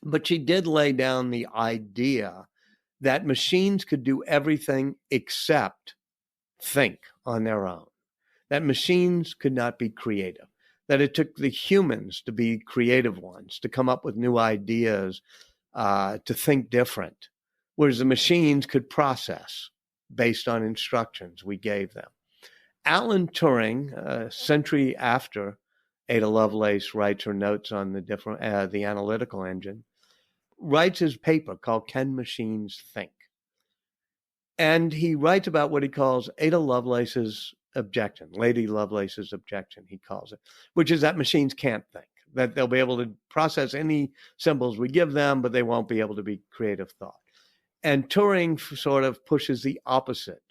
Speaker 1: but she did lay down the idea that machines could do everything except think on their own, that machines could not be creative, that it took the humans to be creative ones, to come up with new ideas, to think different, whereas the machines could process based on instructions we gave them. Alan Turing, a century after Ada Lovelace writes her notes on the analytical engine, writes his paper called Can Machines Think? And he writes about what he calls Ada Lovelace's objection, Lady Lovelace's objection, he calls it, which is that machines can't think, that they'll be able to process any symbols we give them, but they won't be able to be creative thought. And Turing sort of pushes the opposite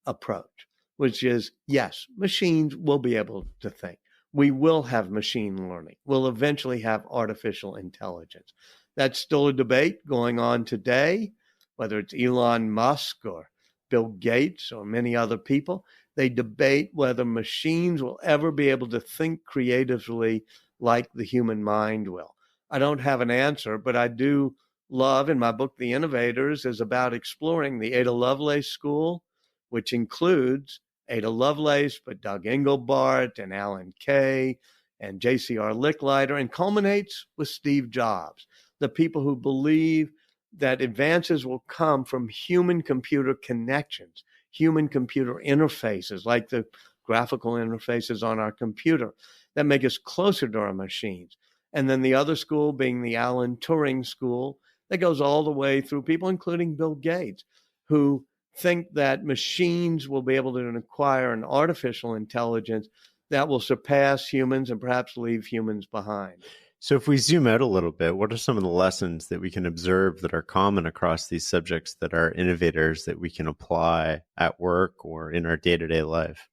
Speaker 1: approach, which is, yes, machines will be able to think. We will have machine learning. We'll eventually have artificial intelligence. That's still a debate going on today, whether it's Elon Musk or Bill Gates or many other people. They debate whether machines will ever be able to think creatively like the human mind will. I don't have an answer, but I do love, in my book, The Innovators, is about exploring the Ada Lovelace school, which includes Ada Lovelace, but Doug Engelbart and Alan Kay and J.C.R. Licklider, and culminates with Steve Jobs, the people who believe that advances will come from human-computer connections, human-computer interfaces, like the graphical interfaces on our computer that make us closer to our machines. And then the other school being the Alan Turing school that goes all the way through people, including Bill Gates, who think that machines will be able to acquire an artificial intelligence that will surpass humans and perhaps leave humans behind.
Speaker 2: So if we zoom out a little bit, what are some of the lessons that we can observe that are common across these subjects that are innovators that we can apply at work or in our day-to-day life?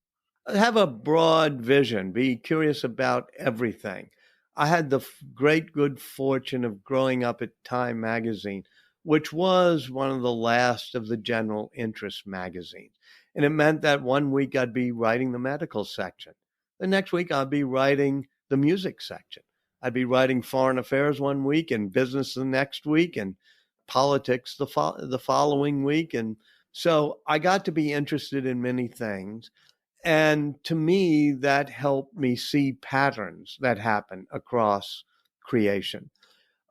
Speaker 1: Have a broad vision. Be curious about everything. I had the great good fortune of growing up at Time magazine, which was one of the last of the general interest magazines. And it meant that one week I'd be writing the medical section. The next week I'd be writing the music section. I'd be writing foreign affairs one week and business the next week and politics the following week. And so I got to be interested in many things. And to me, that helped me see patterns that happen across creation.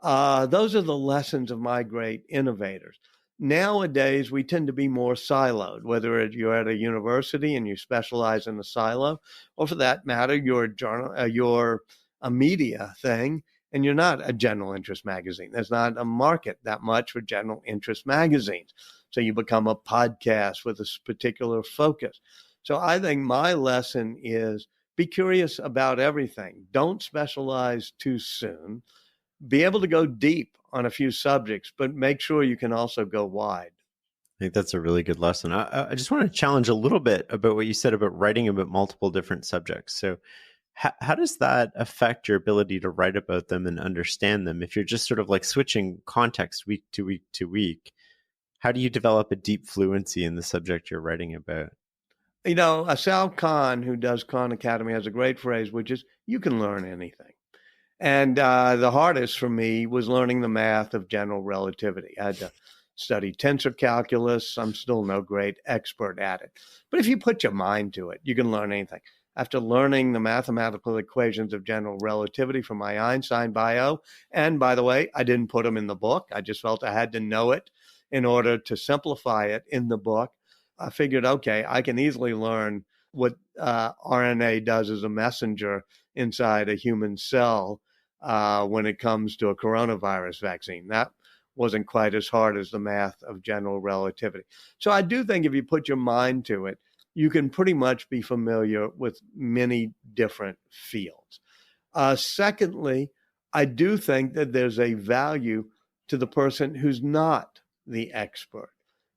Speaker 1: Those are the lessons of my great innovators. Nowadays, we tend to be more siloed, whether you're at a university and you specialize in a silo, or for that matter, you're a media thing and you're not a general interest magazine. There's not a market that much for general interest magazines. So you become a podcast with a particular focus. So I think my lesson is be curious about everything. Don't specialize too soon. Be able to go deep on a few subjects, but make sure you can also go wide.
Speaker 2: I think that's a really good lesson. I just want to challenge a little bit about what you said about writing about multiple different subjects. So how does that affect your ability to write about them and understand them? If you're just sort of like switching context week to week to week, how do you develop a deep fluency in the subject you're writing about?
Speaker 1: You know, Sal Khan, who does Khan Academy, has a great phrase, which is, you can learn anything. And the hardest for me was learning the math of general relativity. I had to study tensor calculus. I'm still no great expert at it. But if you put your mind to it, you can learn anything. After learning the mathematical equations of general relativity from my Einstein bio, and by the way, I didn't put them in the book. I just felt I had to know it in order to simplify it in the book. I figured, okay, I can easily learn what RNA does as a messenger inside a human cell when it comes to a coronavirus vaccine. That wasn't quite as hard as the math of general relativity. So I do think if you put your mind to it, you can pretty much be familiar with many different fields. Secondly, I do think that there's a value to the person who's not the expert.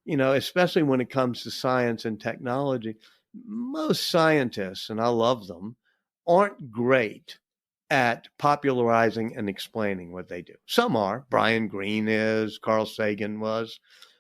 Speaker 1: You know, especially when it comes to science and technology, most scientists, and I love them, aren't great at popularizing and explaining what they do. Some are. Brian Greene is, Carl Sagan was,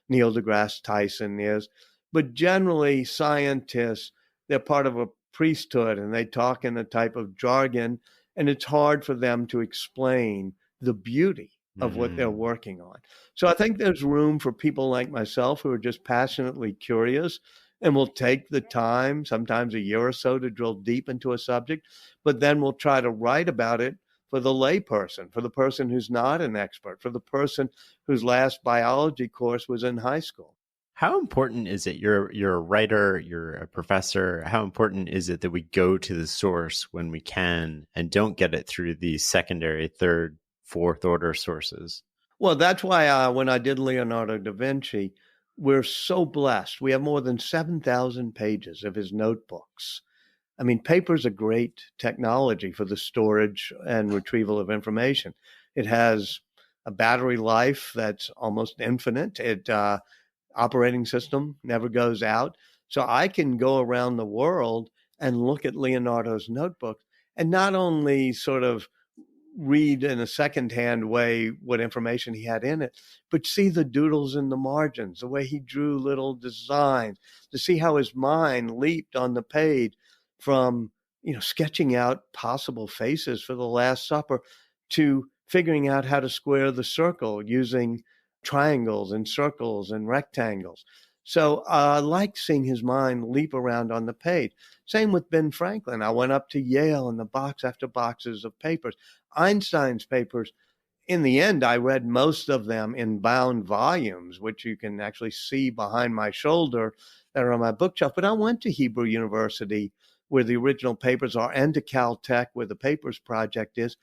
Speaker 1: Neil deGrasse Tyson is. But generally, scientists, they're part of a priesthood and they talk in a type of jargon, and it's hard for them to explain the beauty of what they're working on. So I think there's room for people like myself who are just passionately curious and will take the time, sometimes a year or so, to drill deep into a subject, but then we'll try to write about it for the layperson, for the person who's not an expert, for the person whose last biology course was in high school.
Speaker 2: How important is it? You're a writer, you're a professor. How important is it that we go to the source when we can and don't get it through these secondary, third, fourth order sources?
Speaker 1: Well, that's why when I did Leonardo da Vinci, we're so blessed. We have more than 7,000 pages of his notebooks. I mean, paper's a great technology for the storage and retrieval of information. It has a battery life that's almost infinite. It operating system never goes out. So I can go around the world and look at Leonardo's notebooks and not only sort of read in a secondhand way what information he had in it, but see the doodles in the margins, the way he drew little designs, to see how his mind leaped on the page from, sketching out possible faces for the Last Supper to figuring out how to square the circle using triangles and circles and rectangles. So I like seeing his mind leap around on the page. Same with Ben Franklin. I went up to Yale and the box after boxes of papers. Einstein's papers, in the end, I read most of them in bound volumes, which you can actually see behind my shoulder that are on my bookshelf. But I went to Hebrew University, where the original papers are, and to Caltech, where the Papers Project is,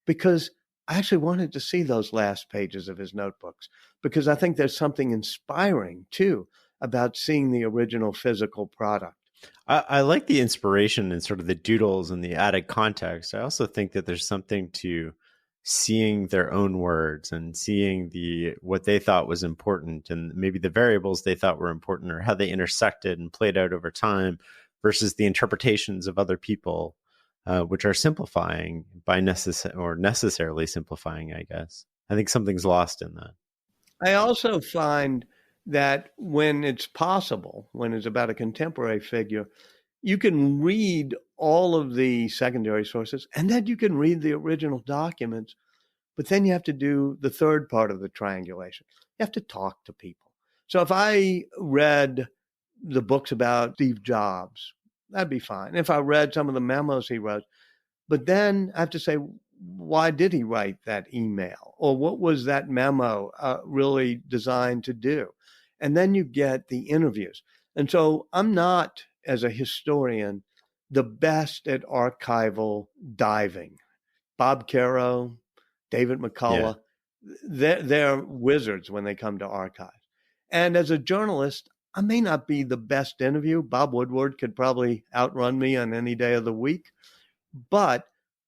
Speaker 1: because I actually wanted to see those last pages of his notebooks, because I think there's something inspiring, too, about seeing the original physical product.
Speaker 2: I like the inspiration and sort of the doodles and the added context. I also think that there's something to seeing their own words and seeing what they thought was important and maybe the variables they thought were important or how they intersected and played out over time versus the interpretations of other people, which are simplifying necessarily simplifying, I guess. I think something's lost in that.
Speaker 1: I also find that when it's possible, when it's about a contemporary figure, you can read all of the secondary sources and then you can read the original documents, but then you have to do the third part of the triangulation. You have to talk to people. So if I read the books about Steve Jobs, that'd be fine. If I read some of the memos he wrote, but then I have to say, why did he write that email? Or what was that memo really designed to do? And then you get the interviews. And so I'm not, as a historian, the best at archival diving. Bob Caro, David McCullough, they're wizards when they come to archives. And as a journalist, I may not be the best interview. Bob Woodward could probably outrun me on any day of the week. But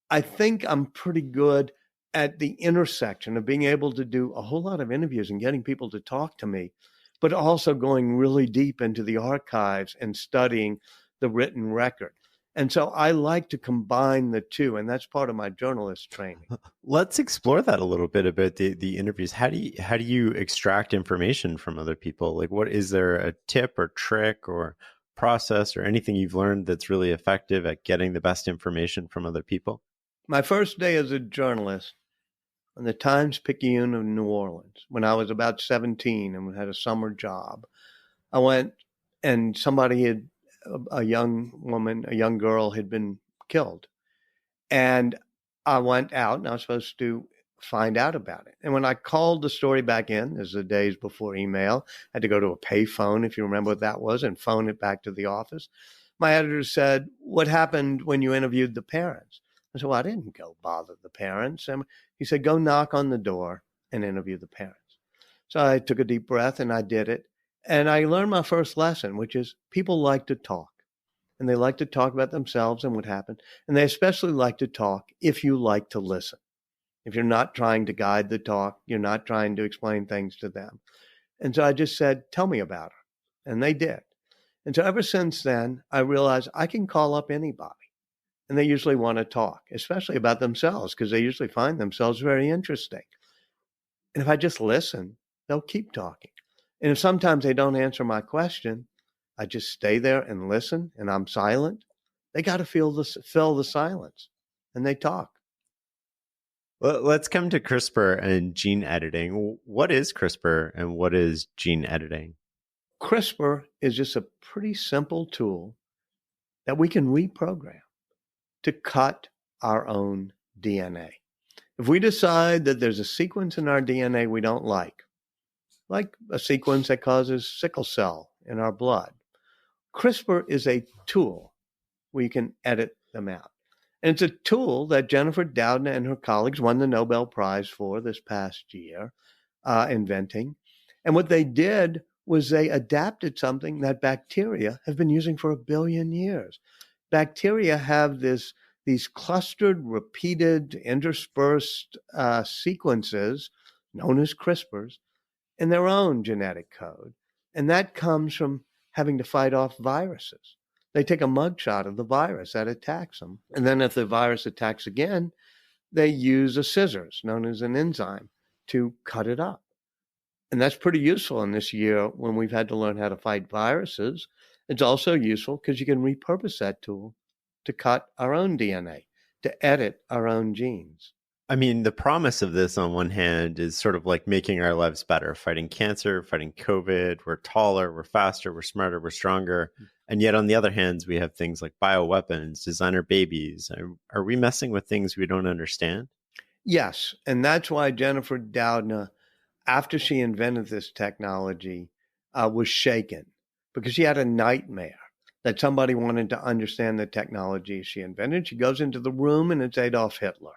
Speaker 1: I think I'm pretty good at the intersection of being able to do a whole lot of interviews and getting people to talk to me, but also going really deep into the archives and studying the written record. And so I like to combine the two, and that's part of my journalist training.
Speaker 2: Let's explore that a little bit about the interviews. How do you extract information from other people? Like, what is there a tip or trick or process or anything you've learned that's really effective at getting the best information from other people?
Speaker 1: My first day as a journalist on the Times-Picayune of New Orleans, when I was about 17 and had a summer job, I went and a young girl had been killed. And I went out and I was supposed to find out about it. And when I called the story back in, as the days before email, I had to go to a pay phone, if you remember what that was, and phone it back to the office. My editor said, "What happened when you interviewed the parents?" I said, "Well, I didn't go bother the parents." And he said, "Go knock on the door and interview the parents." So I took a deep breath and I did it. And I learned my first lesson, which is people like to talk. And they like to talk about themselves and what happened. And they especially like to talk if you like to listen. If you're not trying to guide the talk, you're not trying to explain things to them. And so I just said, "Tell me about her." And they did. And so ever since then, I realized I can call up anybody. And they usually want to talk, especially about themselves, because they usually find themselves very interesting. And if I just listen, they'll keep talking. And if sometimes they don't answer my question, I just stay there and listen, and I'm silent. They got to fill the silence, and they talk.
Speaker 2: Well, let's come to CRISPR and gene editing. What is CRISPR and what is gene editing?
Speaker 1: CRISPR is just a pretty simple tool that we can reprogram to cut our own DNA. If we decide that there's a sequence in our DNA we don't like, like a sequence that causes sickle cell in our blood. CRISPR is a tool where you can edit them out. And it's a tool that Jennifer Doudna and her colleagues won the Nobel Prize for this past year, inventing. And what they did was they adapted something that bacteria have been using for 1 billion years. Bacteria have these clustered, repeated, interspersed sequences known as CRISPRs in their own genetic code. And that comes from having to fight off viruses. They take a mugshot of the virus that attacks them. And then if the virus attacks again, they use a scissors, known as an enzyme, to cut it up. And that's pretty useful in this year when we've had to learn how to fight viruses. It's also useful because you can repurpose that tool to cut our own DNA, to edit our own genes.
Speaker 2: I mean, the promise of this on one hand is sort of like making our lives better, fighting cancer, fighting COVID. We're taller, we're faster, we're smarter, we're stronger. And yet on the other hand, we have things like bioweapons, designer babies. Are we messing with things we don't understand?
Speaker 1: Yes. And that's why Jennifer Doudna, after she invented this technology, was shaken because she had a nightmare that somebody wanted to understand the technology she invented. She goes into the room and it's Adolf Hitler.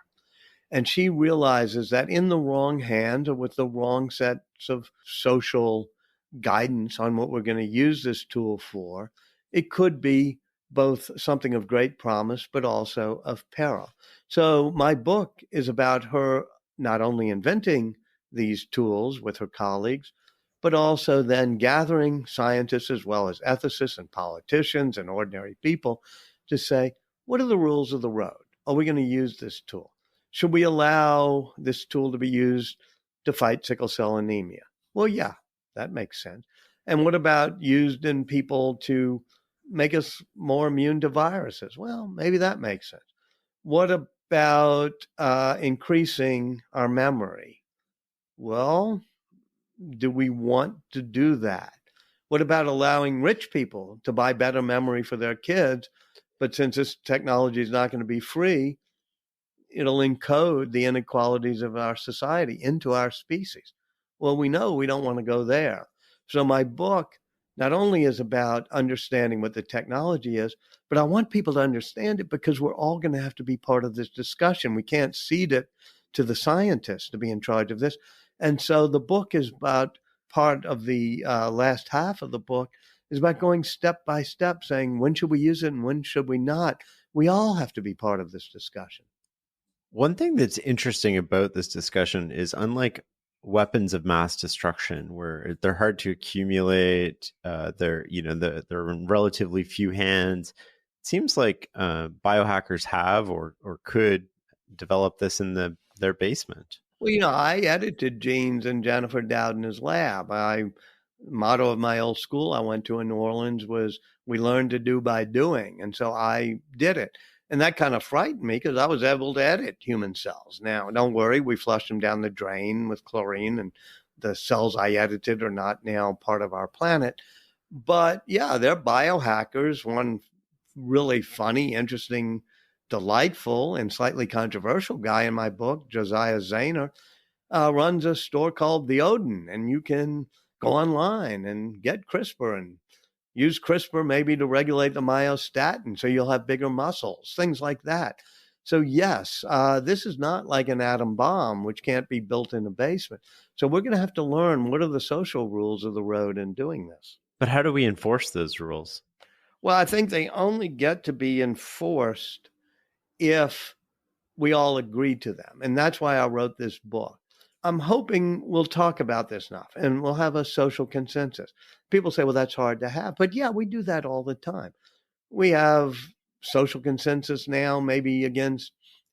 Speaker 1: And she realizes that in the wrong hands or with the wrong sets of social guidance on what we're going to use this tool for, it could be both something of great promise, but also of peril. So my book is about her not only inventing these tools with her colleagues, but also then gathering scientists as well as ethicists and politicians and ordinary people to say, what are the rules of the road? Are we going to use this tool? Should we allow this tool to be used to fight sickle cell anemia? Well, yeah, that makes sense. And what about used in people to make us more immune to viruses? Well, maybe that makes sense. What about increasing our memory? Well, do we want to do that? What about allowing rich people to buy better memory for their kids? But since this technology is not going to be free, it'll encode the inequalities of our society into our species. Well, we know we don't want to go there. So my book not only is about understanding what the technology is, but I want people to understand it because we're all going to have to be part of this discussion. We can't cede it to the scientists to be in charge of this. And so the book is about part of the last half of the book is about going step by step, saying when should we use it and when should we not? We all have to be part of this discussion.
Speaker 2: One thing that's interesting about this discussion is unlike weapons of mass destruction, where they're hard to accumulate, they're in relatively few hands. It seems like biohackers have or could develop this in their basement.
Speaker 1: Well, I edited genes in Jennifer Doudna's lab. Motto of my old school I went to in New Orleans was, we learn to do by doing. And so I did it. And that kind of frightened me because I was able to edit human cells. Now, don't worry, we flushed them down the drain with chlorine, and the cells I edited are not now part of our planet. But yeah, they're biohackers. One really funny, interesting, delightful, and slightly controversial guy in my book, Josiah Zahner, runs a store called The Odin, and you can go online and get CRISPR and use CRISPR maybe to regulate the myostatin so you'll have bigger muscles, things like that. So yes, this is not like an atom bomb, which can't be built in a basement. So we're going to have to learn what are the social rules of the road in doing this.
Speaker 2: But how do we enforce those rules?
Speaker 1: Well, I think they only get to be enforced if we all agree to them. And that's why I wrote this book. I'm hoping we'll talk about this enough and we'll have a social consensus. People say, well, that's hard to have. But yeah, we do that all the time. We have social consensus now, maybe against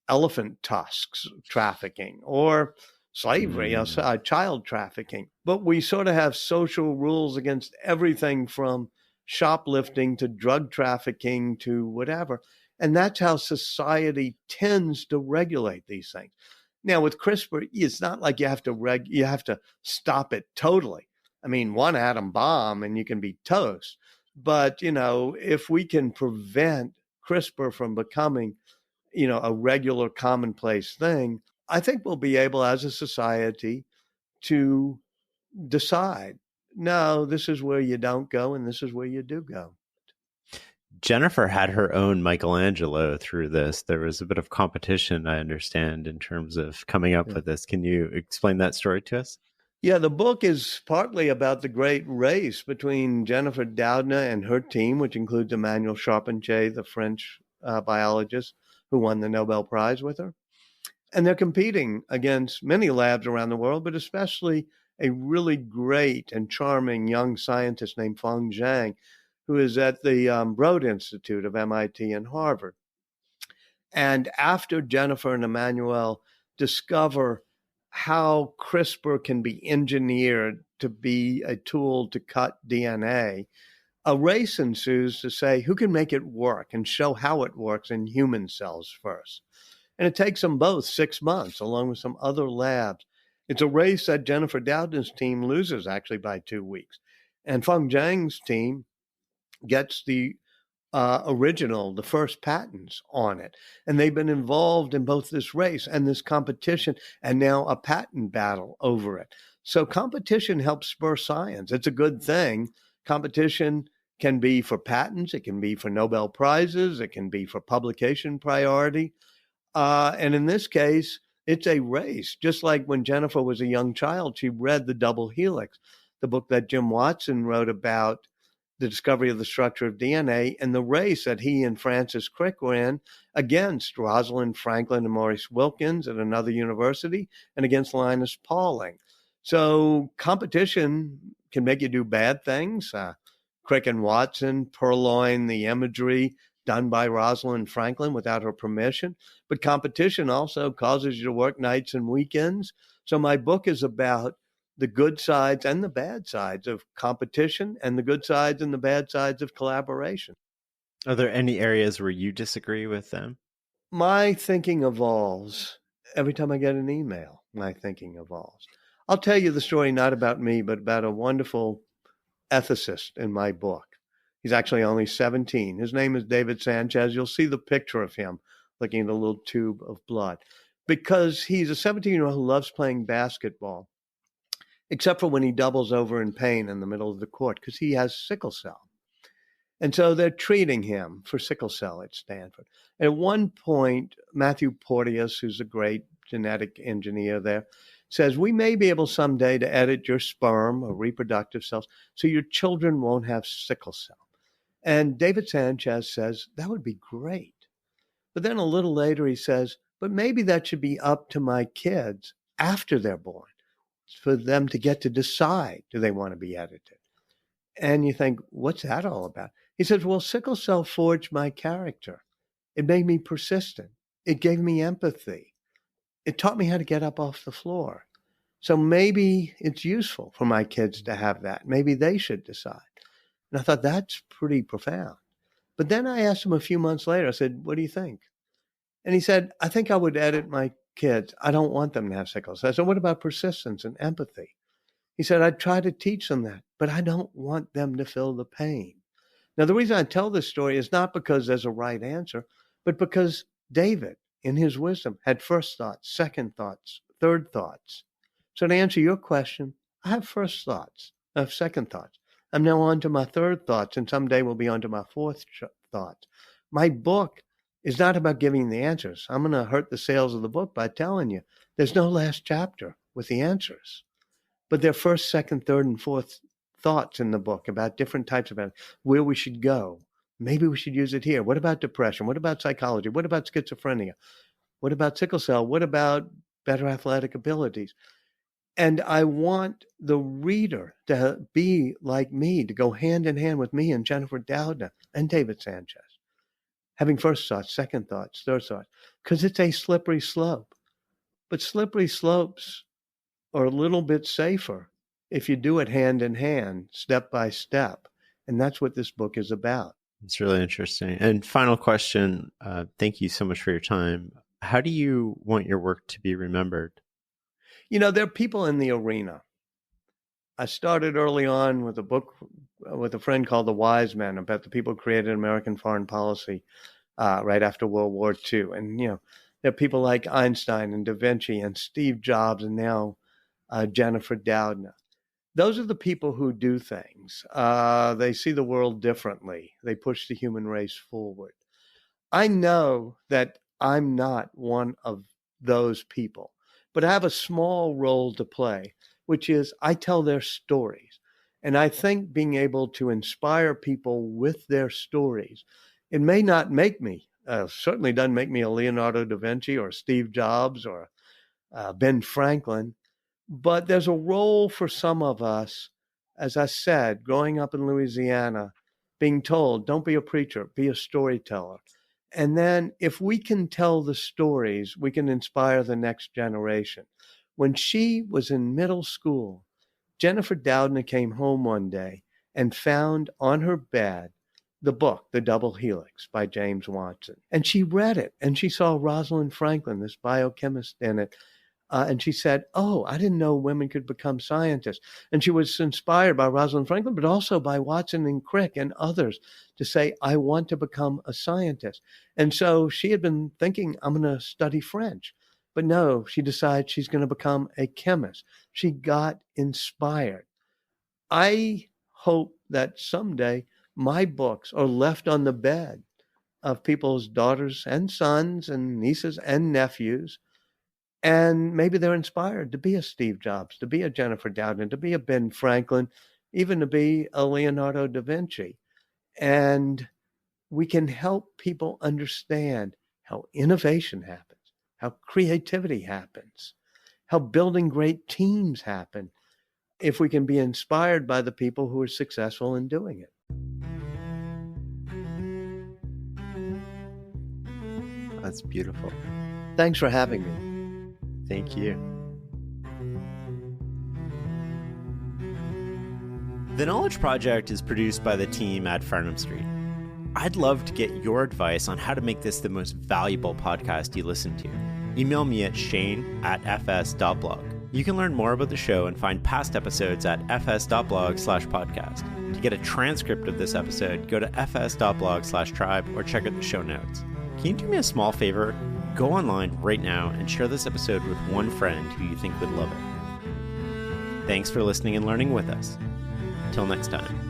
Speaker 1: elephant tusks trafficking or slavery, child trafficking. But we sort of have social rules against everything from shoplifting to drug trafficking to whatever. And that's how society tends to regulate these things. Now, with CRISPR, it's not like you have to stop it totally. I mean, one atom bomb and you can be toast. But, if we can prevent CRISPR from becoming, a regular commonplace thing, I think we'll be able as a society to decide, no, this is where you don't go and this is where you do go.
Speaker 2: Jennifer had her own Michelangelo through this. There was a bit of competition, I understand, in terms of coming up with this. Can you explain that story to us?
Speaker 1: Yeah, the book is partly about the great race between Jennifer Doudna and her team, which includes Emmanuel Charpentier, the French biologist who won the Nobel Prize with her. And they're competing against many labs around the world, but especially a really great and charming young scientist named Feng Zhang, who is at the Broad Institute of MIT and Harvard. And after Jennifer and Emmanuel discover how CRISPR can be engineered to be a tool to cut DNA, a race ensues to say who can make it work and show how it works in human cells first. And it takes them both 6 months, along with some other labs. It's a race that Jennifer Doudna's team loses actually by 2 weeks. And Feng Zhang's team gets the the first patents on it. And they've been involved in both this race and this competition and now a patent battle over it. So competition helps spur science. It's a good thing. Competition can be for patents. It can be for Nobel Prizes. It can be for publication priority. And in this case, it's a race. Just like when Jennifer was a young child, she read The Double Helix, the book that Jim Watson wrote about the discovery of the structure of DNA, and the race that he and Francis Crick ran against Rosalind Franklin and Maurice Wilkins at another university and against Linus Pauling. So competition can make you do bad things. Crick and Watson purloined the imagery done by Rosalind Franklin without her permission. But competition also causes you to work nights and weekends. So my book is about the good sides and the bad sides of competition and the good sides and the bad sides of collaboration.
Speaker 2: Are there any areas where you disagree with them?
Speaker 1: My thinking evolves every time I get an email. My thinking evolves. I'll tell you the story not about me, but about a wonderful ethicist in my book. He's actually only 17. His name is David Sanchez. You'll see the picture of him looking at a little tube of blood because he's a 17-year-old who loves playing basketball, except for when he doubles over in pain in the middle of the court because he has sickle cell. And so they're treating him for sickle cell at Stanford. At one point, Matthew Porteous, who's a great genetic engineer there, says, we may be able someday to edit your sperm or reproductive cells so your children won't have sickle cell. And David Sanchez says, that would be great. But then a little later he says, but maybe that should be up to my kids after they're born, for them to get to decide, do they want to be edited? And you think, what's that all about? He says, well, sickle cell forged my character. It made me persistent. It gave me empathy. It taught me how to get up off the floor. So maybe it's useful for my kids to have that. Maybe they should decide. And I thought, that's pretty profound. But then I asked him a few months later, I said, what do you think? And he said, I think I would edit my kids. I don't want them to have sickle cell. I said, what about persistence and empathy? He said, I'd try to teach them that, but I don't want them to feel the pain. Now, the reason I tell this story is not because there's a right answer, but because David, in his wisdom, had first thoughts, second thoughts, third thoughts. So to answer your question, I have first thoughts, I have second thoughts. I'm now on to my third thoughts, and someday we'll be on to my fourth thoughts. My book is not about giving the answers. I'm going to hurt the sales of the book by telling you there's no last chapter with the answers. But there are first, second, third, and fourth thoughts in the book about different types of where we should go. Maybe we should use it here. What about depression? What about psychology? What about schizophrenia? What about sickle cell? What about better athletic abilities? And I want the reader to be like me, to go hand in hand with me and Jennifer Doudna and David Sanchez, having first thoughts, second thoughts, third thoughts, because it's a slippery slope. But slippery slopes are a little bit safer if you do it hand in hand, step by step. And that's what this book is about.
Speaker 2: It's really interesting. And final question, thank you so much for your time. How do you want your work to be remembered?
Speaker 1: You know, there are people in the arena. I started early on with a book with a friend called The Wise Men about the people who created American foreign policy right after World War II. And, you know, there are people like Einstein and Da Vinci and Steve Jobs and now Jennifer Doudna. those are the people who do things. They see the world differently. They push the human race forward. I know that I'm not one of those people, but I have a small role to play, which is I tell their stories. And I think being able to inspire people with their stories, it may not make me, certainly doesn't make me a Leonardo da Vinci or Steve Jobs or Ben Franklin, but there's a role for some of us, as I said, growing up in Louisiana, being told, don't be a preacher, be a storyteller. And then if we can tell the stories, we can inspire the next generation. When she was in middle school, Jennifer Doudna came home one day and found on her bed the book, The Double Helix by James Watson. And she read it and she saw Rosalind Franklin, this biochemist, in it. And she said, oh, I didn't know women could become scientists. And she was inspired by Rosalind Franklin, but also by Watson and Crick and others to say, I want to become a scientist. And so she had been thinking, I'm going to study French. But no, she decided she's going to become a chemist. She got inspired. I hope that someday my books are left on the bed of people's daughters and sons and nieces and nephews. And maybe they're inspired to be a Steve Jobs, to be a Jennifer Doudna, to be a Ben Franklin, even to be a Leonardo da Vinci. And we can help people understand how innovation happens, how creativity happens, how building great teams happen, if we can be inspired by the people who are successful in doing it.
Speaker 2: That's beautiful.
Speaker 1: Thanks for having me.
Speaker 2: Thank you. The Knowledge Project is produced by the team at Farnham Street. I'd love to get your advice on how to make this the most valuable podcast you listen to. Email me at shane@fs.blog. You can learn more about the show and find past episodes at fs.blog/podcast. To get a transcript of this episode, go to fs.blog/tribe or check out the show notes. Can you do me a small favor? Go online right now and share this episode with one friend who you think would love it. Thanks for listening and learning with us. Till next time.